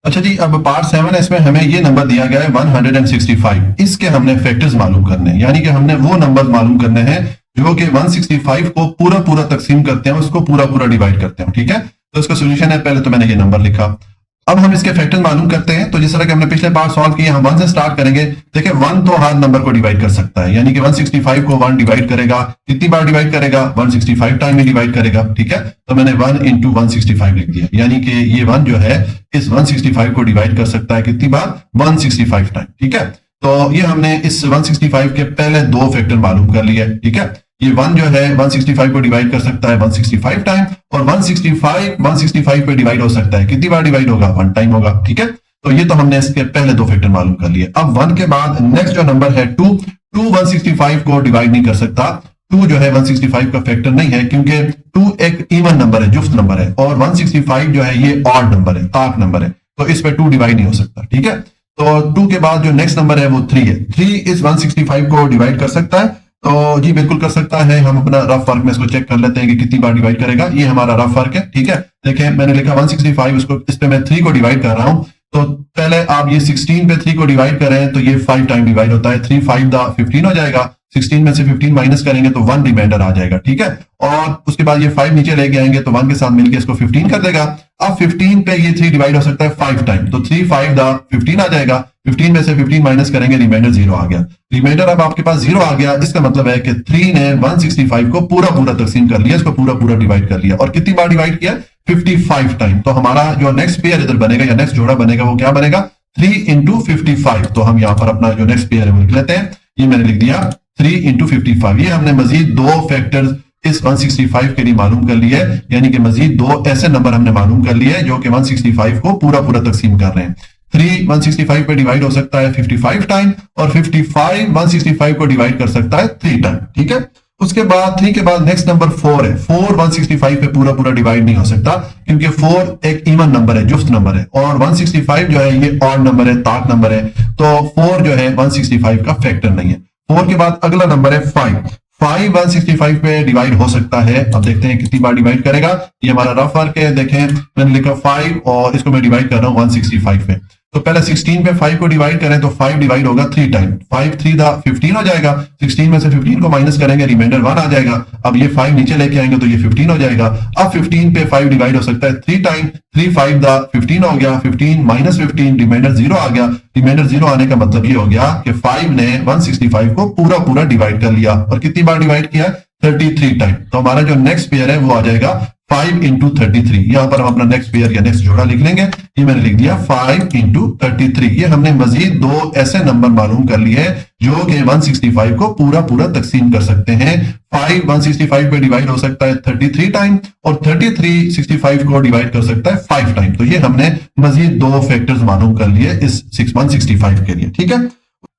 अच्छा जी, अब पार्ट 7 है, इसमें हमें ये नंबर दिया गया है 165। इसके हमने फैक्टर्स मालूम करने हैं, यानी कि हमने वो नंबर मालूम करने हैं जो कि 165 को पूरा तकसीम करते हैं, उसको पूरा डिवाइड करते हैं। ठीक है, तो इसका सोल्यूशन है, पहले तो मैंने ये नंबर लिखा। अब हम इसके फैक्टर्स मालूम करते हैं। तो जिस तरह के हमने पिछले पार्ट सॉल्व किए, हम 1 से स्टार्ट करेंगे। देखिए 1 तो हर नंबर को डिवाइड कर सकता है, यानी कि 165 को 1 डिवाइड करेगा, कितनी बार डिवाइड करेगा, 165 टाइम में डिवाइड करेगा। ठीक है, तो मैंने 1 इंटू 165 लिख दिया, यानी कि ये 1 जो है इस 165 को डिवाइड कर सकता है कितनी बार, 165 टाइम। ठीक है, तो ये हमने इस 165 के पहले दो फैक्टर मालूम कर लिए, ठीक है। ये 1 जो है 165 को डिवाइड कर सकता है 165 टाइम, और 165 पे डिवाइड हो सकता है, कितनी बार डिवाइड होगा, 1 टाइम होगा, ठीक है। तो ये तो हमने इसके पहले दो फैक्टर मालूम कर लिए। अब 1 के बाद नेक्स्ट जो नंबर है 2 165 को डिवाइड नहीं कर सकता। 2 जो है 165 का फैक्टर नहीं है, क्योंकि 2 एक इवन नंबर है, जुफ्त नंबर है, और 165 जो है ये ऑड नंबर है, ताक नंबर है, तो इस पे 2 डिवाइड नहीं हो सकता, ठीक है। तो 2 के बाद जो नेक्स्ट नंबर है वो 3 है। 3 इस 165 को डिवाइड कर सकता है, तो जी बिल्कुल कर सकता है। हम अपना रफ वर्क में इसको चेक कर लेते हैं कि कितनी बार डिवाइड करेगा। ये हमारा रफ वर्क है, ठीक है। देखें मैंने लिखा 165, उसको इस पे मैं 3 को डिवाइड कर रहा हूं, तो पहले आप ये 16 पे 3 को डिवाइड करें तो ये 5 टाइम डिवाइड होता है। 3 5 दा 15 हो जाएगा, 16 में से 15 माइनस करेंगे तो 1 रिमाइंडर आ जाएगा, ठीक है। और उसके बाद ये 5 नीचे लेके आएंगे तो 1 के साथ मिलके इसको 15 कर देगा। अब 15 पे ये 3 डिवाइड हो सकता है 5 टाइम, तो 3 5 दा 15 आ जाएगा। 15 में से 15 माइनस करेंगे, रिमाइंडर 0 आ गया। रिमाइंडर अब आपके पास 0 आ गया, इसका मतलब है कि 3 ने 165 को पूरा तकसीम कर लिया, इसको पूरा डिवाइड कर लिया। और कितनी बार डिवाइड किया, 55 टाइम। तो हमारा जो नेक्स्ट पेयर इधर बनेगा या नेक्स्ट जोड़ा बनेगा वो क्या बनेगा, 3 इंटू 55। तो हम यहाँ पर अपना जो नेक्स्ट पेयर है वो लिख लेते हैं। ये मैंने लिख दिया 3 इंटू 55। ये हमने मजीद दो फैक्टर्स इस 165 के लिए मालूम कर लिए, यानी कि मजीद दो ऐसे नंबर हमने मालूम कर लिए जो कि 165 को पूरा तकसीम कर रहे हैं। 3 165 पे डिवाइड हो सकता है 55 टाइम, और 55 165 को डिवाइड कर सकता है 3 टाइम, ठीक है। उसके बाद 3 के बाद नेक्स्ट नंबर 4 है। 4 165 पे पूरा डिवाइड नहीं हो सकता, क्योंकि 4 एक इवन नंबर है, जुफ्त नंबर है, और 165 जो है ये ऑड नंबर है, ताक नंबर है, तो 4 जो है 165 का फैक्टर नहीं है। 4 के बाद अगला नंबर है 5 165 पे डिवाइड हो सकता है। अब देखते हैं कितनी बार डिवाइड करेगा। ये हमारा रफ वर्क है, देखें मैंने लिखा 5 और इसको मैं डिवाइड कर रहा हूं 165 पे। तो पहले 16 पे 5 को डिवाइड करें तो 5 डिवाइड होगा 3 टाइम, 5 3 दा 15 हो जाएगा। 16 में से 15 को माइनस करेंगे, रिमाइंडर 1 आ जाएगा। अब ये 5 नीचे लेके आएंगे तो ये 15 हो जाएगा। अब 15 पे 5 डिवाइड हो सकता है 3 टाइम, 3 5 दा 15 हो गया, 15 माइनस 15 रिमाइंडर 0 आ गया। रिमाइंडर 0 आने का मतलब ये हो गया कि 5 ने 165 को पूरा डिवाइड कर लिया। और कितनी बार डिवाइड किया, 33 टाइम। तो हमारा जो नेक्स्ट पेयर है वो आ जाएगा 5 इंटू 33। यहां पर हम अपना नेक्स्ट पेयर या नेक्स्ट जोड़ा लिख लेंगे। ये मैंने लिख दिया 5 इंटू 33। ये हमने मजीद दो ऐसे नंबर मालूम कर लिए जो कि 165 को पूरा तकसीम कर सकते हैं। 5 165 पे डिवाइड हो सकता है 33 टाइम, और 33 65 को डिवाइड कर सकता है 5 टाइम। तो ये हमने मजीद दो फैक्टर्स मालूम कर लिए इस 165 के लिए, ठीक है।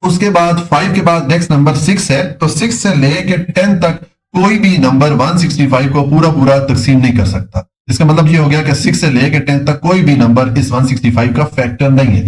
उसके बाद 5 के बाद नेक्स्ट नंबर 6 है। तो 6 से लेके 10 तक कोई भी नंबर 165 को पूरा तकसीम नहीं कर सकता। इसका मतलब ये हो गया कि 6 से लेके 10 तक कोई भी नंबर इस 165 का फैक्टर नहीं है।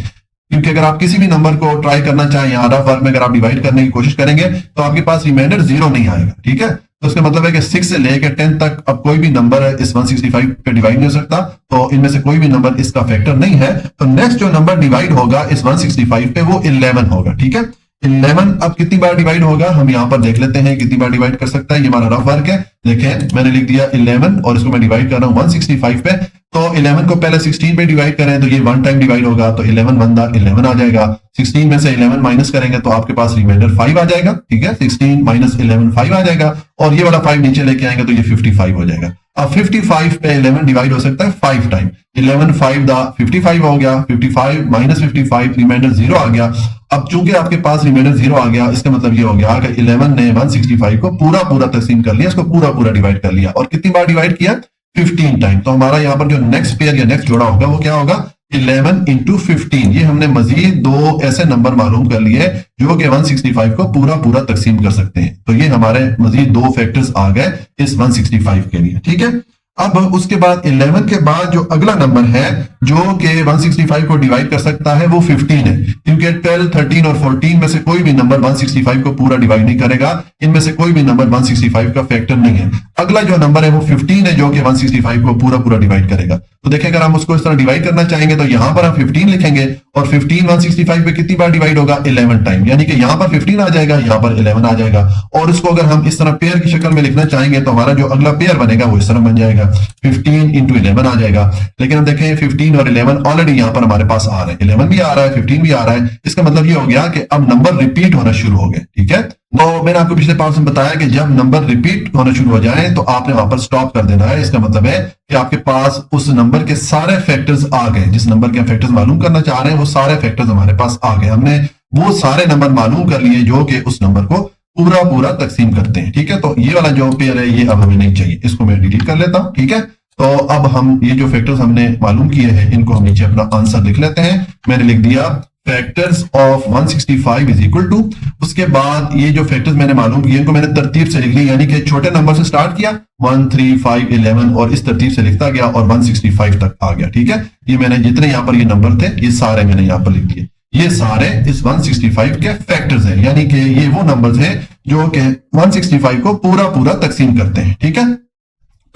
क्योंकि अगर आप किसी भी नंबर को ट्राई करना चाहें या रफ वर्क में अगर आप डिवाइड करने की कोशिश करेंगे तो आपके पास रिमाइंडर 0 नहीं आएगा, ठीक है। तो इसका मतलब है कि 6 से लेके 10 तक अब कोई भी नंबर इस 165 पे डिवाइड नहीं हो सकता। तो इनमें से कोई भी नंबर इसका फैक्टर नहीं है। तो नेक्स्ट जो नंबर डिवाइड होगा इस 165 पे वो 11 होगा, ठीक है। 11 अब कितनी बार डिवाइड होगा हम यहां पर देख लेते हैं कितनी बार डिवाइड कर सकता है। ये हमारा रफ वर्क है, देखें मैंने लिख दिया 11 और इसको मैं डिवाइड कर रहा हूं 165 पे। तो 11 को पहले 16 पे डिवाइड करें तो ये 1 टाइम डिवाइड होगा, तो 11 1 दा 11 आ जाएगा। 16 में से 11 माइनस करेंगे तो आपके पास रिमाइंडर 5 आ जाएगा, ठीक है। 16 माइनस 11 5 आ जाएगा, और ये वाला 5 नीचे लेके आएंगे तो ये 55 हो जाएगा। अब 55 पे 11 डिवाइड हो सकता है 5 टाइम। 11 5 दा 55 हो गया, 55 माइनस 55 रिमाइंडर 0 आ गया। अब चूंकि आपके पास रिमाइंडर 0 आ गया, इसका मतलब ये हो गया कि 11 ने 165 को पूरा तकसीम कर लिया, इसको पूरा डिवाइड कर लिया। और कितनी बार डिवाइड किया, 15 टाइम। तो हमारा यहाँ पर जो नेक्स्ट पेयर या नेक्स्ट जोड़ा होगा वो क्या होगा, 11 इंटू 15। ये हमने मजीद दो ऐसे नंबर मालूम कर लिए जो कि 165 को पूरा तकसीम कर सकते हैं। तो ये हमारे मजीद दो फैक्टर्स आ गए इस 165 के लिए, ठीक है। अब उसके बाद 11 के बाद जो अगला नंबर है जो कि 165 को डिवाइड कर सकता है वो 15 है, क्योंकि 12 13 और 14 में से कोई भी नंबर 165 को पूरा डिवाइड नहीं करेगा। इनमें से कोई भी नंबर 165 का फैक्टर नहीं है। अगला जो नंबर है वो 15 है जो कि 165 को पूरा डिवाइड करेगा। तो देखिए अगर हम उसको इस तरह डिवाइड करना चाहेंगे तो यहां पर हम 15 लिखेंगे, और 15 165 पे कितनी बार डिवाइड होगा, 11 टाइम। यानी कि यहां पर 15 आ जाएगा, यहां पर 11 आ जाएगा। और इसको अगर हम इस तरह पेयर की शक्ल में लिखना चाहेंगे तो हमारा जो अगला पेयर बनेगा वो इस तरह बन जाएगा, 15 इंटू 11 आ जाएगा। लेकिन हम देखें 15 और 11 ऑलरेडी यहां पर हमारे पास आ रहे हैं, 11 भी आ रहा है 15 भी आ रहा है। इसका मतलब ये हो गया कि अब नंबर रिपीट होना शुरू हो गए, ठीक है। तो मैंने आपको पिछले पार्ट में बताया कि जब नंबर रिपीट होना शुरू हो जाए तो आपने वहां पर स्टॉप कर देना है। इसका मतलब है कि आपके पास उस नंबर के सारे फैक्टर्स आ गए, जिस नंबर के फैक्टर्स मालूम करना चाह रहे हैं वो सारे फैक्टर्स हमारे पास आ गए। हमने वो सारे नंबर मालूम कर लिए जो कि उस नंबर को पूरा पूरा तकसीम करते हैं। ठीक है, तो ये वाला जो पेयर है ये अब हमें नहीं चाहिए, इसको मैं डिलीट कर लेता हूं। ठीक है, तो अब हम ये जो फैक्टर्स हमने मालूम किए हैं इनको हम नीचे अपना आंसर लिख लेते हैं। मैंने लिख दिया factors of 165 is equal to, उसके बाद ये जो फैक्टर्स मैंने मालूम किए इनको मैंने तरतीब से लिख लिया, यानी कि छोटे नंबर से स्टार्ट किया 1 3 5 11 और इस तरतीब से लिखता गया और 165 तक आ गया। ठीक है, ये मैंने जितने यहाँ पर ये नंबर थे ये सारे मैंने यहाँ पर लिख दिए, ये सारे इस 165 के फैक्टर्स हैं, यानी कि ये वो नंबर्स हैं जो कि 165 को पूरा पूरा तकसीम करते हैं। ठीक है,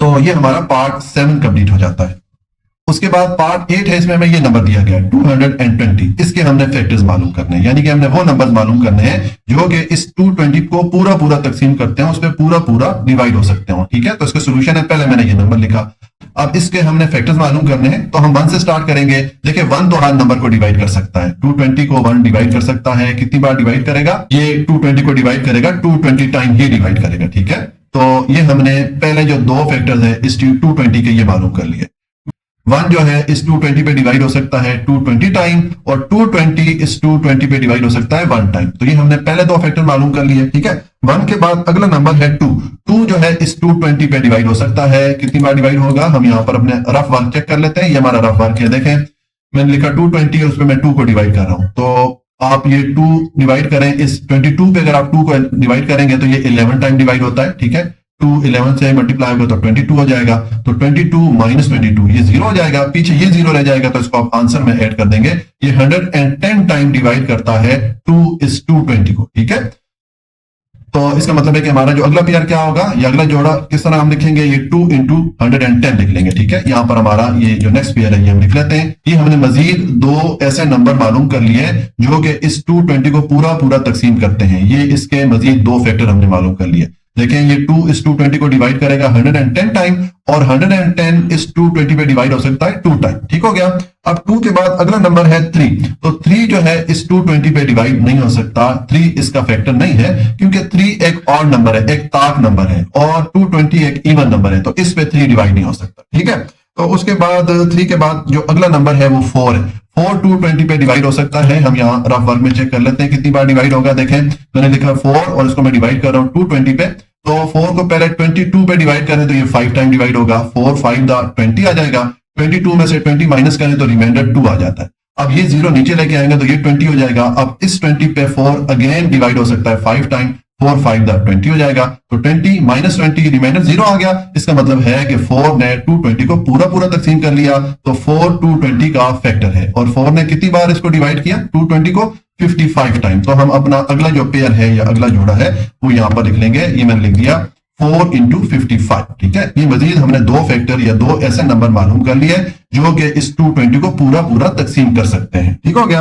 तो ये हमारा पार्ट 7 कंप्लीट हो जाता है। उसके बाद पार्ट 8 है, इसमें हमें ये नंबर दिया गया 220, इसके हमने फैक्टर्स मालूम करने हैं, यानी कि हमने वो नंबर्स मालूम करने हैं जो कि इस 220 को पूरा पूरा तकसीम करते हैं, उस पर पूरा पूरा डिवाइड हो सकते हो। ठीक है, तो इसका सोल्यूशन है, पहले मैंने ये नंबर लिखा, अब इसके हमने फैक्टर्स मालूम करने हैं, तो हम 1 से स्टार्ट करेंगे। देखिए 1 तो हर नंबर को डिवाइड कर सकता है, 220 को 1 डिवाइड कर सकता है, कितनी बार डिवाइड करेगा, ये 220 को डिवाइड करेगा 220 टाइम ही डिवाइड करेगा। ठीक है, तो ये हमने पहले जो दो फैक्टर्स है इस 220 के ये मालूम कर लिए। 1 जो है इस 220 पे डिवाइड हो सकता है 220 टाइम, और 220 इस 220 पे डिवाइड हो सकता है 1 टाइम। तो ये हमने पहले दो फैक्टर मालूम कर लिए। ठीक है, 1 के बाद अगला नंबर है 2 जो है इस 220 पे डिवाइड हो सकता है, कितनी बार डिवाइड होगा, हम यहाँ पर अपने रफ वर्क चेक कर लेते हैं। ये हमारा रफ वर्क है, देखें मैंने लिखा 220 और उसमें मैं 2 को डिवाइड कर रहा हूं, तो आप ये 2 डिवाइड करें इस 22 पे, अगर आप 2 को डिवाइड करेंगे तो ये 11 टाइम डिवाइड होता है। ठीक है, 2 11 से मल्टीप्लाई होगा तो 22 हो जाएगा, तो 22 माइनस 22 ये 0 हो जाएगा, पीछे ये 0 रह जाएगा, तो इसको आप आंसर में ऐड कर देंगे। ये 110 टाइम डिवाइड करता है 2 इस 220 को। ठीक है, तो इसका मतलब है कि हमारा जो अगला पेयर क्या होगा, ये अगला जोड़ा किस तरह हम लिखेंगे, ये 2 इंटू 110 लिख लेंगे। ठीक है, यहाँ पर हमारा ये जो नेक्स्ट पेयर है ये हम लिख लेते हैं। ये हमने मजीद दो ऐसे नंबर मालूम कर लिए जो कि इस 220 को पूरा पूरा तकसीम करते हैं, ये इसके मजीद दो फैक्टर हमने मालूम कर लिए। देखें ये 2 इस 220 को डिवाइड करेगा 110 टाइम, और 110 इस 220 पे डिवाइड हो सकता है 2 टाइम। ठीक हो गया, अब 2 के बाद अगला नंबर है 3, तो 3 जो है इस 220 पे डिवाइड नहीं हो सकता, 3 इसका फैक्टर नहीं है, क्योंकि 3 एक ऑड नंबर है, एक ताक नंबर है, और 220 एक इवन नंबर है, तो इस पे 3 डिवाइड नहीं हो सकता। ठीक है, तो उसके बाद 3 के बाद जो अगला नंबर है वो 4 है, 4 220 पे डिवाइड हो सकता है। हम यहाँ रफ वर्क में चेक कर लेते हैं कितनी बार डिवाइड होगा। देखें मैंने लिखा 4 और इसको मैं डिवाइड कर रहा हूँ 220 पे, तो 4 को पहले 22 पे डिवाइड करें तो ये 5 टाइम डिवाइड होगा, 4 5 20 आ जाएगा, 22 में से 20 माइनस करें तो रिमाइंडर 2 आ जाता है। अब ये 0 नीचे लेके आएंगे तो ये 20 हो जाएगा। अब इस 20 पे 4 अगेन डिवाइड हो सकता है 5 टाइम, 4 5 20 हो जाएगा, तो 20 माइनस 20 रिमाइंडर 0 आ गया। इसका मतलब है कि 4 ने 220 को पूरा पूरा तकसीम कर लिया, तो 4 220 का फैक्टर है, और 4 ने कितनी बार इसको डिवाइड किया 220 को 55 टाइम। तो हम अपना अगला जो पेयर है या अगला जोड़ा है वो यहां पर लिख लेंगे, ये मैंने लिख दिया 4 इंटू 55। ठीक है, ये मजीद हमने दो फैक्टर या दो ऐसे नंबर मालूम कर लिए जो कि इस 220 को पूरा पूरा तकसीम कर सकते हैं। ठीक हो गया,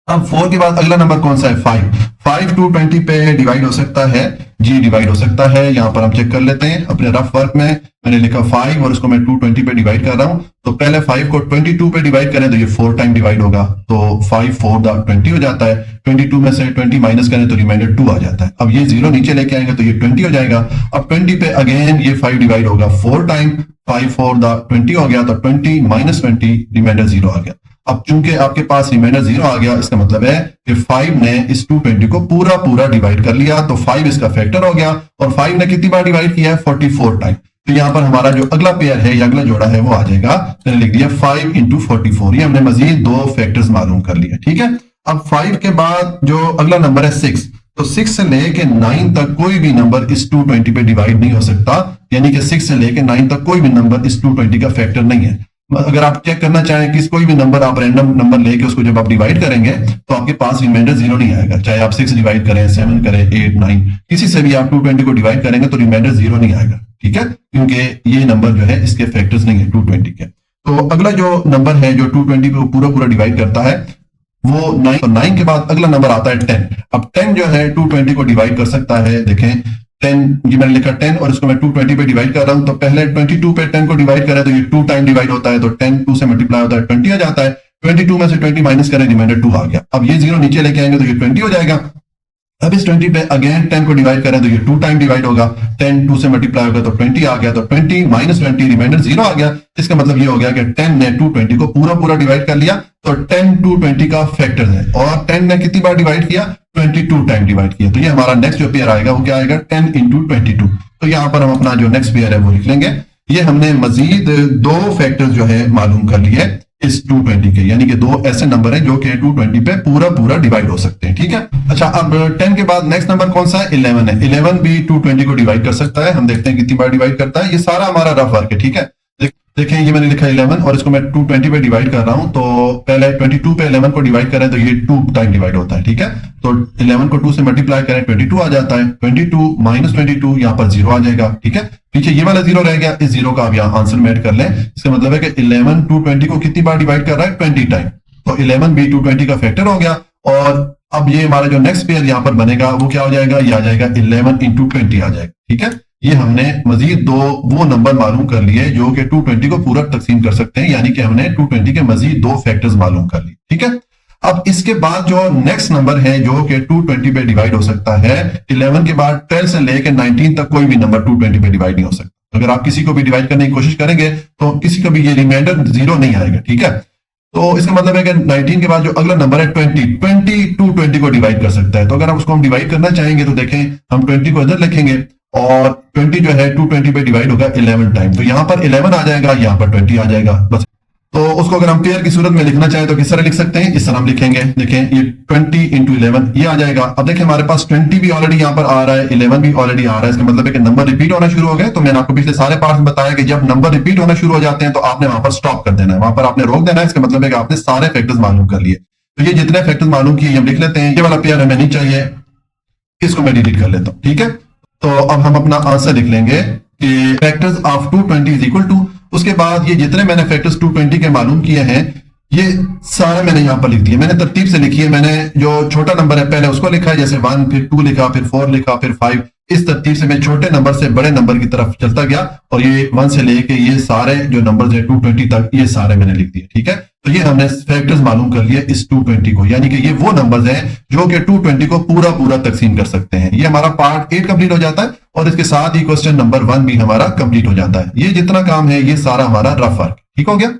अब 4 के बाद अगला नंबर कौन सा है 5 220 पे डिवाइड हो सकता है, जी डिवाइड हो सकता है। यहां पर हम चेक कर लेते हैं अपने रफ वर्क में, मैंने लिखा 5 और इसको मैं 220 पे डिवाइड कर रहा हूं, तो पहले 5 को 22 पे डिवाइड करें तो ये 4 टाइम डिवाइड होगा, तो 5 4 20 हो जाता है, 22 में से 20 माइनस करें तो रिमाइंडर 2 आ जाता है। अब ये 0 नीचे लेके आएंगे तो ये 20 हो जाएगा। अब 20 पे अगेन ये 5 डिवाइड होगा 4 टाइम, 5 4 20 हो गया, तो 20 माइनस 20 रिमाइंडर 0 आ गया। अब चूंकि आपके पास रिमाइंडर 0 आ गया, इसका मतलब है कि 5 ने इस 220 को पूरा पूरा डिवाइड कर लिया, तो 5 इसका फैक्टर हो गया, और 5 ने कितनी बार डिवाइड किया है 44 टाइम। तो यहां पर हमारा जो अगला पेयर है या अगला जोड़ा है वो आ जाएगा, मैंने लिख दिया 5 इंटू 44। ये हमने मजीद दो फैक्टर्स मालूम कर लिए। ठीक है, अब 5 के बाद जो अगला नंबर है 6, तो 6 से लेके 9 तक कोई भी नंबर इस 220 पे डिवाइड नहीं हो सकता, यानी कि 6 से लेके 9 तक कोई भी नंबर इस 220 का फैक्टर नहीं है। अगर आप चेक करना चाहें कि कोई भी नंबर आप रैंडम नंबर लेके उसको जब आप डिवाइड करेंगे तो आपके पास रिमाइंडर 0 नहीं आएगा, चाहे आप 6 डिवाइड करें 7 करें 8 9, किसी से भी आप 220 को डिवाइड करेंगे तो रिमाइंडर 0 नहीं आएगा। ठीक है, क्योंकि ये नंबर जो है इसके फैक्टर्स नहीं है 220 के। तो अगला जो नंबर है जो 220 को पूरा पूरा डिवाइड करता है वो 9, तो 9 के बाद अगला नंबर आता है 10। अब 10 जो है 220 को डिवाइड कर सकता है। देखें 10, ये मैंने लिखा 10 और इसको मैं 220 पे डिवाइड कर रहा हूं, तो पहले 22 पे 10 को डिवाइड करें तो ये 2 टाइम डिवाइड होता है, तो 10 2 से मल्टीप्लाई होता है 20 आ जाता है, 22 में से 20 माइनस करें रिमाइंडर 2 आ गया। अब ये 0 नीचे लेके आएंगे तो ये 20 हो जाएगा। अब इस 20 पे अगेन 10 को डिवाइड करें तो ये 2 टाइम डिवाइड होगा, 10 2 से मल्टीप्लाई होगा तो 20 आ गया, तो 20 माइनस 20 रिमाइंडर 0 आ गया। इसका मतलब ये हो गया कि 10 ने 220 को पूरा पूरा डिवाइड कर लिया, तो 10 220 का फैक्टर है, और 10 ने कितनी बार डिवाइड किया, 22 टाइम डिवाइड किया। तो ये हमारा नेक्स्ट जो पेयर आएगा वो क्या आएगा, 10 इंटू 22। तो यहाँ पर हम अपना जो नेक्स्ट पेयर है वो लिख लेंगे। ये हमने मजीद दो फैक्टर जो है मालूम कर लिए इस 220 के, यानी कि दो ऐसे नंबर हैं जो कि 220 पे पूरा पूरा डिवाइड हो सकते हैं, ठीक है। अच्छा, अब 10 के बाद नेक्स्ट नंबर कौन सा है, 11 है। 11 भी 220 को डिवाइड कर सकता है, हम देखते हैं कितनी बार डिवाइड करता है। ये सारा हमारा रफ वर्क है, ठीक है। देखें ये मैंने लिखा 11 और इसको मैं 220 पे डिवाइड कर रहा हूं, तो पहले 22 पे 11 को डिवाइड करें तो ये 2 टाइम डिवाइड होता है, ठीक है। तो 11 को 2 से मल्टीप्लाई करें 22 आ जाता है, 22 माइनस 22 यहाँ पर 0 आ जाएगा, ठीक है। पीछे ये वाला 0 रह गया, इस 0 का आप यहाँ आंसर में ऐड कर लें। इसका मतलब है कि 11 220 को कितनी बार डिवाइड कर रहा है, 20 टाइम। तो 11 भी 220 का फैक्टर हो गया। और अब ये हमारा जो नेक्स्ट पेयर यहाँ पर बनेगा वो क्या हो जाएगा, ये आ जाएगा 11 इंटू 20 आ जाएगा, ठीक है। ये हमने मजीद दो वो नंबर मालूम कर लिए जो कि 220 को पूरा तकसीम कर सकते हैं, यानी कि हमने 220 के मजीद दो फैक्टर्स मालूम कर लिए, ठीक है। अब इसके बाद जो नेक्स्ट नंबर है जो कि 220 पे डिवाइड हो सकता है, 11 के बाद 12 से लेकर 19 तक कोई भी नंबर 220 पे डिवाइड नहीं हो सकता। अगर आप किसी को भी डिवाइड करने की कोशिश करेंगे तो किसी का भी ये रिमाइंडर 0 नहीं आएगा, ठीक है। तो इसका मतलब है कि 19 के बाद जो अगला नंबर है 20 220 को डिवाइड कर सकता है। तो अगर आप उसको हम डिवाइड करना चाहेंगे तो देखें, हम 20 को इधर लिखेंगे और 20 जो है 220 पे डिवाइड होगा 11 टाइम। तो यहां पर 11 आ जाएगा, यहां पर 20 आ जाएगा, बस। तो उसको अगर हम पेयर की सूरत में लिखना चाहें तो किस तरह लिख सकते हैं, इस तरह हम लिखेंगे। देखें ये 20 इंटू 11 ये आ जाएगा। अब देखें हमारे पास 20 भी ऑलरेडी यहाँ पर आ रहा है, 11 भी ऑलरेडी आ रहा है। इसका मतलब है कि नंबर रिपीट होना शुरू हो गए। तो मैंने आपको पिछले सारे पार्ट में बताया कि जब नंबर रिपीट होना शुरू हो जाते हैं तो आपने वहां पर स्टॉप कर देना है, वहां पर आपने रोक देना है। इसका मतलब है कि आपने सारे फैक्टर्स मालूम कर लिए। तो ये जितने फैक्टर्स मालूम किए हम लिख लेते हैं। ये वाला पेयर हमें नहीं चाहिए, इसको मैं डिलीट कर लेता हूं, ठीक है। तो अब हम अपना आंसर लिख लेंगे कि factors of 220 is equal to, उसके बाद ये जितने मैंने फैक्टर्स 220 के मालूम किए हैं ये सारे मैंने यहां पर लिख दिए। मैंने तरतीब से लिखी है, मैंने जो छोटा नंबर है पहले उसको लिखा है, जैसे 1 फिर 2 लिखा, फिर 4 लिखा, फिर 5। इस तरतीब से मैं छोटे नंबर से बड़े नंबर की तरफ चलता गया और ये 1 से लेके ये सारे जो नंबर है 220 तक ये सारे मैंने लिख दिए, ठीक है। तो ये हमने फैक्टर्स मालूम कर लिए इस 220 को, यानी कि ये वो नंबर्स हैं जो कि 220 को पूरा पूरा तकसीम कर सकते हैं। ये हमारा पार्ट 8 कंप्लीट हो जाता है और इसके साथ ही क्वेश्चन नंबर 1 भी हमारा कंप्लीट हो जाता है। ये जितना काम है ये सारा हमारा रफ वर्क, ठीक हो गया।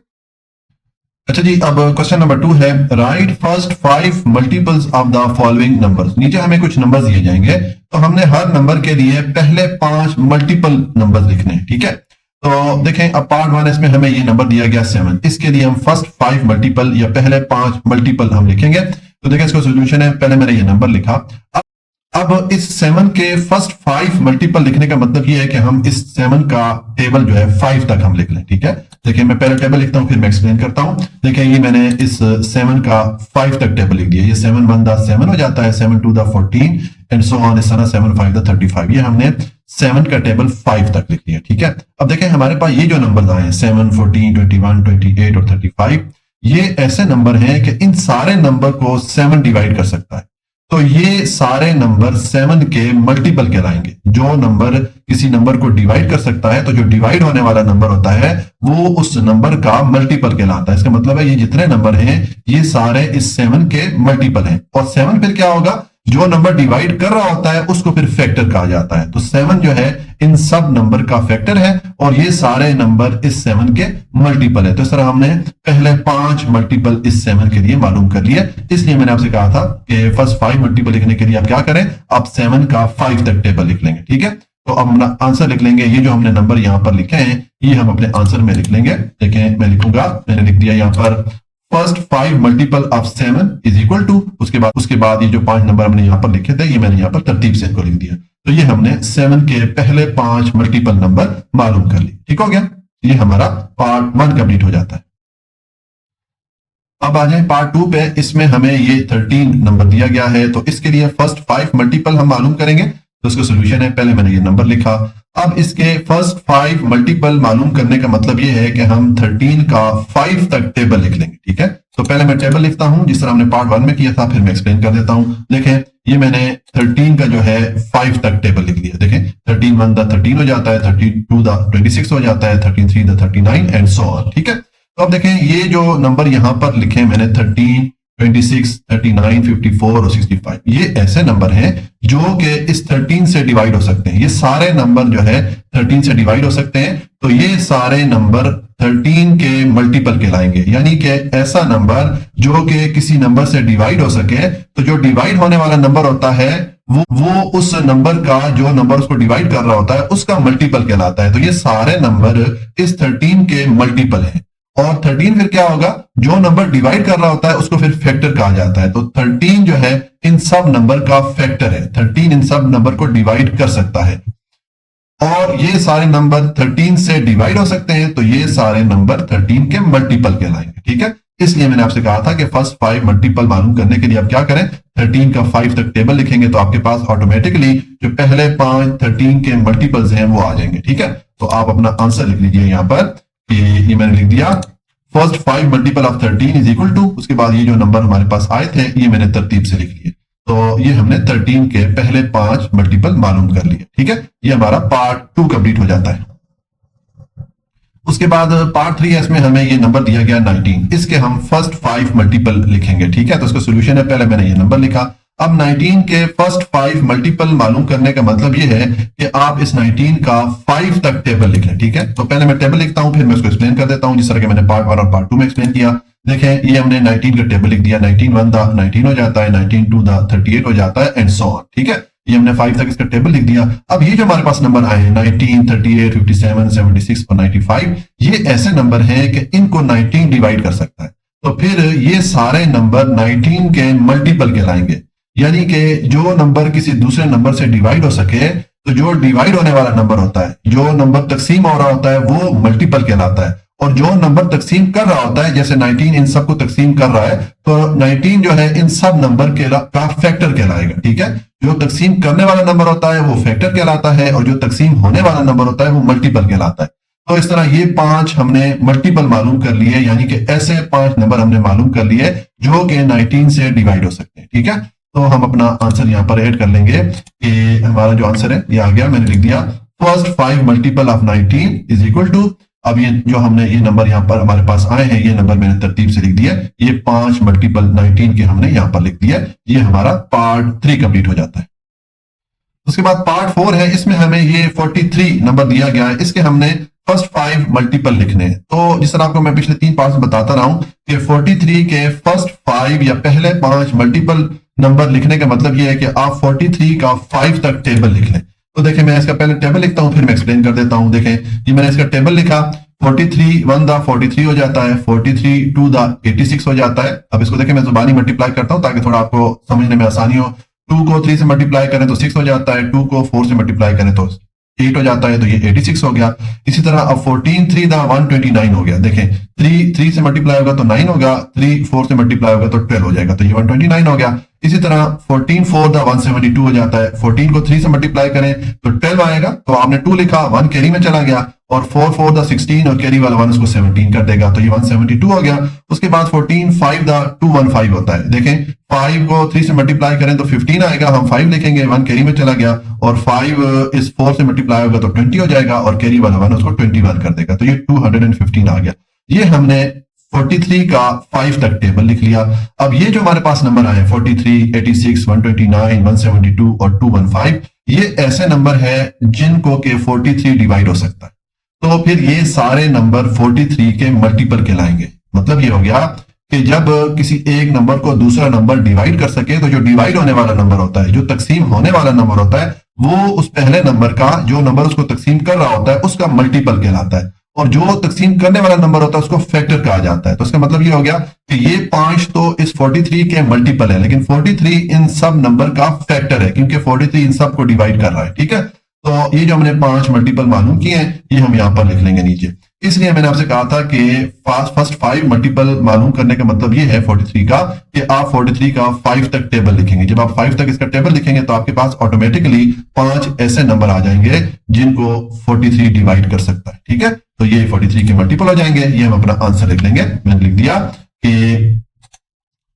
अच्छा जी, अब क्वेश्चन नंबर 2 है, right first 5 multiples of the following numbers. नीचे हमें कुछ नंबर्स दिए जाएंगे, तो हमने हर नंबर के लिए पहले 5 मल्टीपल नंबर्स लिखने हैं, ठीक है। तो देखें अब पार्ट 1 इसमें हमें ये नंबर दिया गया 7। इसके लिए हम फर्स्ट 5 मल्टीपल या पहले 5 मल्टीपल हम लिखेंगे। तो देखें इसका सोल्यूशन है, पहले मैंने ये नंबर लिखा। अब इस 7 के फर्स्ट 5 मल्टीपल लिखने का मतलब ये है कि हम इस 7 का टेबल जो है 5 तक हम लिख लें, ठीक है। देखिए मैं पहले टेबल लिखता हूं फिर मैं एक्सप्लेन करता हूं। देखिए ये मैंने इस 7 का 5 तक टेबल लिख दिया। ये 7 1 द 7 हो जाता है, 7 2 द 14 एंड सो ऑन, इस तरह 7 5 द 35। ये हमने 7 का टेबल 5 तक लिख लिया, ठीक है। अब देखें हमारे पास ये जो नंबर आए हैं 7 14 21 28 और 35, ये ऐसे नंबर हैं कि इन सारे नंबर को 7 डिवाइड कर सकता है। तो ये सारे नंबर 7 के मल्टीपल कहलाएंगे। जो नंबर किसी नंबर को डिवाइड कर सकता है तो जो डिवाइड होने वाला नंबर होता है वो उस नंबर का मल्टीपल कहलाता है। इसका मतलब है ये जितने नंबर हैं ये सारे इस 7 के मल्टीपल हैं। और 7 फिर क्या होगा, जो नंबर डिवाइड कर रहा होता है उसको फिर फैक्टर कहा जाता है। तो 7 जो है इन सब नंबर का फैक्टर है और ये सारे नंबर इस 7 के मल्टीपल है। तो इस तरह हमने पहले 5 मल्टीपल इस 7 के लिए मालूम कर लिए। इसलिए मैंने आपसे कहा था कि फर्स्ट 5 मल्टीपल लिखने के लिए आप क्या करें, आप 7 का 5 तक टेबल लिख लेंगे, ठीक है। तो अब हम आंसर लिख लेंगे। ये जो हमने नंबर यहां पर लिखे हैं ये हम अपने आंसर में लिख लेंगे। देखें मैं लिखूंगा, मैंने लिख दिया यहां पर first 5 multiple of 7 is equal to, उसके बाद ये जो 5 नंबर हमने यहां पर लिखे थे ये मैंने यहां पर तरतीब से इनको लिख दिया। तो ये हमने 7 के पहले 5 मल्टीपल नंबर मालूम कर ली, ठीक हो गया। ये हमारा पार्ट 1 कंप्लीट हो जाता है। अब आ जाए पार्ट 2 पे। इसमें हमें ये 13 नंबर दिया गया है, तो इसके लिए फर्स्ट 5 मल्टीपल हम मालूम करेंगे। तो इसका सोल्यूशन है, पहले मैंने ये नंबर लिखा। अब इसके फर्स्ट 5 मल्टीपल मालूम करने का मतलब ये है कि हम 13 का 5 तक टेबल लिख लेंगे, ठीक है। तो पहले मैं टेबल लिखता हूं जिस तरह हमने पार्ट 1 में किया था, फिर मैं एक्सप्लेन कर देता हूं। देखें ये मैंने 13 का जो है 5 तक टेबल लिख दिया। देखें 13 1 द 13 हो जाता है, 32 द 26 हो जाता है, 33 द 39 एंड सो ऑन, ठीक है। तो अब देखें ये जो नंबर यहां पर लिखे मैंने 13 26, 39, 54 और 65 ये ऐसे नंबर हैं जो कि इस 13 से डिवाइड हो सकते हैं। ये सारे नंबर जो है 13 से डिवाइड हो सकते हैं, तो ये सारे नंबर 13 के मल्टीपल कहलाएंगे। यानी कि ऐसा नंबर जो कि किसी नंबर से डिवाइड हो सके, तो जो डिवाइड होने वाला नंबर होता है वो उस नंबर का, जो नंबर उसको डिवाइड कर रहा होता है, उसका मल्टीपल कहलाता है। तो ये सारे नंबर इस 13 के मल्टीपल हैं। और 13 फिर क्या होगा, जो नंबर डिवाइड कर रहा होता है उसको फिर फैक्टर कहा जाता है। तो 13 जो है इन सब नंबर का फैक्टर है। 13 इन सब नंबर को डिवाइड कर सकता है, और ये सारे नंबर 13 से डिवाइड हो सकते हैं, तो ये सारे नंबर 13 के मल्टीपल कहलाएंगे। ठीक है, इसलिए मैंने आपसे कहा था कि फर्स्ट 5 मल्टीपल मालूम करने के लिए आप क्या करें, 13 का 5 तक टेबल लिखेंगे, तो आपके पास ऑटोमेटिकली जो पहले 5 13 के मल्टीपल्स हैं वो आ जाएंगे। ठीक है, तो आप अपना आंसर लिख लीजिए यहाँ पर, ये मैंने लिख दिया, first 5 multiple of 13 is equal to, उसके बाद ये जो नंबर हमारे पास आए थे ये मैंने तरतीब से लिख लिए। तो ये हमने 13 के पहले 5 मल्टीपल मालूम कर लिए। ठीक है, ये हमारा पार्ट 2 कंप्लीट हो जाता है। उसके बाद पार्ट 3 है, इसमें हमें ये नंबर दिया गया 19, इसके हम फर्स्ट 5 मल्टीपल लिखेंगे। ठीक है, तो इसका सोल्यूशन है, पहले मैंने ये नंबर लिखा। अब 19 के फर्स्ट 5 मल्टीपल मालूम करने का मतलब ये है कि आप इस 19 का 5 तक टेबल लिख लें। ठीक है, तो पहले मैं टेबल लिखता हूं, फिर मैं उसको एक्सप्लेन कर देता हूं, जिस तरह के मैंने पार्ट 1 और पार्ट 2 में एक्सप्लेन किया। देखें, ये हमने 19 का टेबल लिख दिया। 19 1 दा 19 हो जाता है, 19 2 दा 38 हो जाता है, एंड सो ऑन। ठीक है, ये हमने 5 तक इसका टेबल लिख दिया। अब ये जो हमारे पास नंबर आए हैं 19, 38, 57, 76 और 95, ये ऐसे नंबर हैं कि इनको 19 डिवाइड कर सकता है। तो फिर ये सारे नंबर 19 के मल्टीपल कहलाएंगे। यानी कि जो नंबर किसी दूसरे नंबर से डिवाइड हो सके, तो जो डिवाइड होने वाला नंबर होता है, जो नंबर तकसीम हो रहा होता है, वो मल्टीपल कहलाता है। और जो नंबर तकसीम कर रहा होता है, जैसे 19 इन सबको तकसीम कर रहा है, तो 19 जो है इन सब नंबर का फैक्टर कहलाएगा। ठीक है, जो तकसीम करने वाला नंबर होता है वो फैक्टर कहलाता है, और जो तकसीम होने वाला नंबर होता है वो मल्टीपल कहलाता है। तो इस तरह ये 5 हमने मल्टीपल मालूम कर लिए, यानी कि ऐसे 5 नंबर हमने मालूम कर लिए जो कि 19 से डिवाइड हो सकते हैं। ठीक है, तो हम अपना आंसर यहाँ पर ऐड कर लेंगे कि हमारा जो आंसर है ये आ गया, मैंने लिख दिया first 5 multiple of 19 is equal to, अब ये जो हमने ये नंबर यहाँ पर हमारे पास आए हैं, ये नंबर मैंने तरतीब से लिख दिया, ये 5 मल्टीपल 19 के हमने यहाँ पर लिख दिया। ये हमारा पार्ट 3 कंप्लीट हो जाता है। उसके बाद पार्ट 4 है, इसमें हमें ये 43 नंबर दिया गया है, इसके हमने फर्स्ट 5 मल्टीपल लिखने हैं। तो जिस तरह आपको मैं पिछले 3 पार्ट में बताता रहा हूं कि 43 के फर्स्ट 5 या पहले 5 मल्टीपल नंबर लिखने का मतलब ये है कि आप 43 का 5 तक टेबल लिख लें। तो देखें, मैं इसका पहले टेबल लिखता हूं, फिर मैं एक्सप्लेन कर देता हूं। देखें, ये मैंने इसका टेबल लिखा, 43 1 दा 43 हो जाता है, 43 2 दा 86 हो जाता है। अब इसको देखें, मैं जुबानी मल्टीप्लाई करता हूं ताकि थोड़ा आपको समझने में आसानी हो। 2 को 3 से मल्टीप्लाई करें तो 6 हो जाता है, 2 को 4 से मल्टीप्लाई करें तो 8 हो जाता है, तो ये 86 हो गया। इसी तरह अब 14 3 दा 129 हो गया। देखें, 3 से मल्टीप्लाई होगा तो 9 होगा, 3 4 से मल्टीप्लाई होगा तो 12 हो जाएगा, तो ये 129 हो गया। इसी तरह 14 4 दा 172 हो जाता है, 14 को 3 से मल्टीप्लाई करें तो 12 आएगा, तो आपने 2 लिखा, 1 कैरी में चला गया, और 4 4 दा 16 और कैरी वाला 1 उसको 17 कर देगा, तो ये 172 हो गया। उसके बाद 14 5 दा 215 होता है। देखें, 5 को 3 से मल्टीप्लाई करें तो 15 आएगा, हम 5 लिखेंगे, 1 कैरी में चला गया, और 5 इस 4 से मल्टीप्लाई होगा तो 20 हो जाएगा, और कैरी वाला 1 उसको 21 कर देगा, तो ये 215 आ गया। ये हमने 43 का 5 तक टेबल लिख लिया। अब ये जो हमारे पास नंबर आए 43, 86, 129, 172 और 215, ये ऐसे नंबर है जिनको के 43 डिवाइड हो सकता है। तो फिर ये सारे नंबर 43 के मल्टीपल कहलाएंगे। मतलब ये हो गया कि जब किसी एक नंबर को दूसरा नंबर डिवाइड कर सके, तो जो डिवाइड होने वाला नंबर होता है, जो तकसीम होने वाला नंबर होता है, वो उस पहले नंबर का, जो नंबर उसको तकसीम कर रहा होता है, उसका मल्टीपल कहलाता है। और जो तकसीम करने वाला नंबर होता है उसको फैक्टर कहा जाता है। तो इसका मतलब ये हो गया कि ये 5 तो इस 43 के मल्टीपल है, लेकिन 43 इन सब नंबर का फैक्टर है, क्योंकि 43 इन सब को डिवाइड कर रहा है। ठीक है, तो ये जो हमने 5 मल्टीपल मालूम किए हैं, ये हम यहाँ पर लिख लेंगे नीचे। इसलिए मैंने आपसे कहा था कि फर्स्ट 5 मल्टीपल मालूम करने का मतलब ये है 43 का, कि आप 43 का 5 तक टेबल लिखेंगे। जब आप 5 तक इसका टेबल लिखेंगे तो आपके पास ऑटोमेटिकली 5 ऐसे नंबर आ जाएंगे जिनको 43 डिवाइड कर सकता है। ठीक है, तो ये 43 के मल्टीपल हो जाएंगे। ये हम अपना आंसर लिख लेंगे। मैंने लिख दिया कि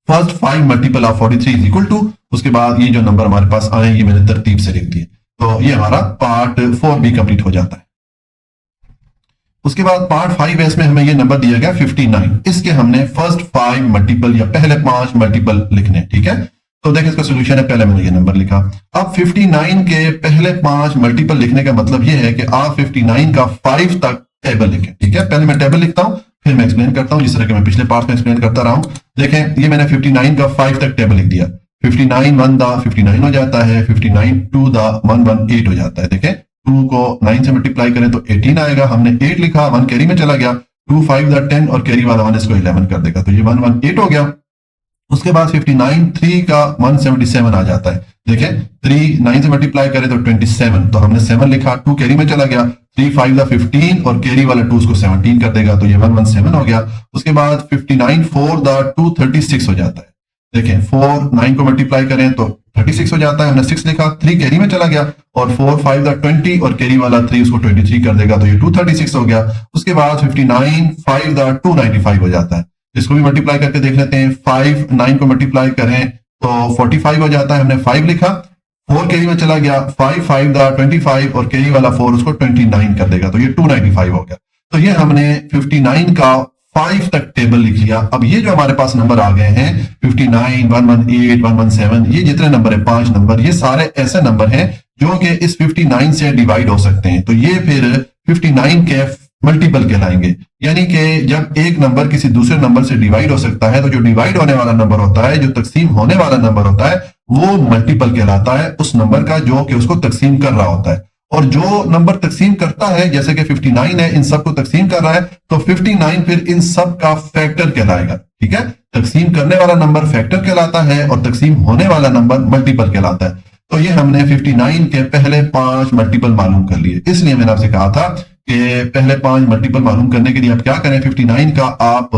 first 5 multiple of 43 is equal to, उसके बाद ये जो नंबर हमारे पास आए ये मैंने तरतीब से लिख दिए। तो ये हमारा पार्ट 4 भी कंप्लीट हो जाता है। उसके बाद पार्ट 5s में हमें ये नंबर दिया गया 59। इसके हमने फर्स्ट 5 मल्टीपल या पहले 5 मल्टीपल लिखने, ठीक है। तो देखिए इसका सोल्यूशन है, पहले मैंने ये नंबर लिखा। अब 59 के पहले 5 मल्टीपल लिखने का मतलब ये है कि आप 59 का 5 तक टेबल लिखें, ठीक है। पहले मैं टेबल लिखता हूं, फिर मैं एक्सप्लेन करता हूं, जिस तरह के मैं पिछले पार्ट में एक्सप्लेन करता रहा हूं। देखें ये मैंने 59 का 5 तक टेबल लिख दिया। 59 1 दा 59 हो जाता है, 59 2 दा 118 हो जाता है। देखें 2 को 9 से मल्टीप्लाई करें तो 18 आएगा। हमने 8 लिखा, 1 कैरी में चला गया, 2 5 दा 10 और कैरी वाला 1 इसको 11 कर देगा, तो ये 118 हो गया। उसके बाद 59 3 का 177 आ जाता है। देखें 3 9 से मल्टीप्लाई करें तो 27, तो हमने 7 लिखा, 2 कैरी में चला गया, 3 5 दा 15 और कैरी वाला 2 उसको 17 कर देगा, तो ये 117 हो गया। उसके बाद 59 4 दा 236 हो जाता है। देखें 4 9 को मल्टीप्लाई करें तो 36 हो जाता है, हमने 6 लिखा, 3 कैरी में चला गया और 4 5 दा 20 और कैरी वाला 3 उसको 23 कर देगा, तो ये 236 हो गया। उसके बाद 59 5 दा 295 हो जाता है। इसको भी मल्टीप्लाई करके देख लेते हैं, 5 9 को मल्टीप्लाई करें तो 45 हो जाता है, हमने 5 लिखा, 4 कैरी में चला गया, 5 5 दा 25 और कैरी वाला 4 उसको 29 कर देगा, तो ये 295 हो गया। तो ये हमने 59 का 5 तक टेबल लिख लिया। अब ये जो हमारे पास नंबर आ गए हैं 59 118 117, ये जितने नंबर है 5 नंबर, ये सारे ऐसे नंबर हैं जो कि इस 59 से डिवाइड हो सकते हैं। तो ये फिर 59 के मल्टीपल कहलाएंगे, यानी कि जब एक नंबर किसी दूसरे नंबर से डिवाइड हो सकता है तो जो डिवाइड होने वाला नंबर होता है, जो तकसीम होने वाला नंबर होता है, वो मल्टीपल कहलाता है उस नंबर का जो कि उसको तकसीम कर रहा होता है। और जो नंबर तकसीम करता है, जैसे कि 59 है, इन सबको तकसीम कर रहा है, तो 59 फिर इन सब का फैक्टर कहलाएगा, ठीक है। तकसीम करने वाला नंबर फैक्टर कहलाता है और तकसीम होने वाला नंबर मल्टीपल कहलाता है। तो ये हमने 59 के पहले 5 मल्टीपल मालूम कर लिए। इसलिए मैंने आपसे कहा था कि पहले 5 मल्टीपल मालूम करने के लिए आप क्या करें, 59 का आप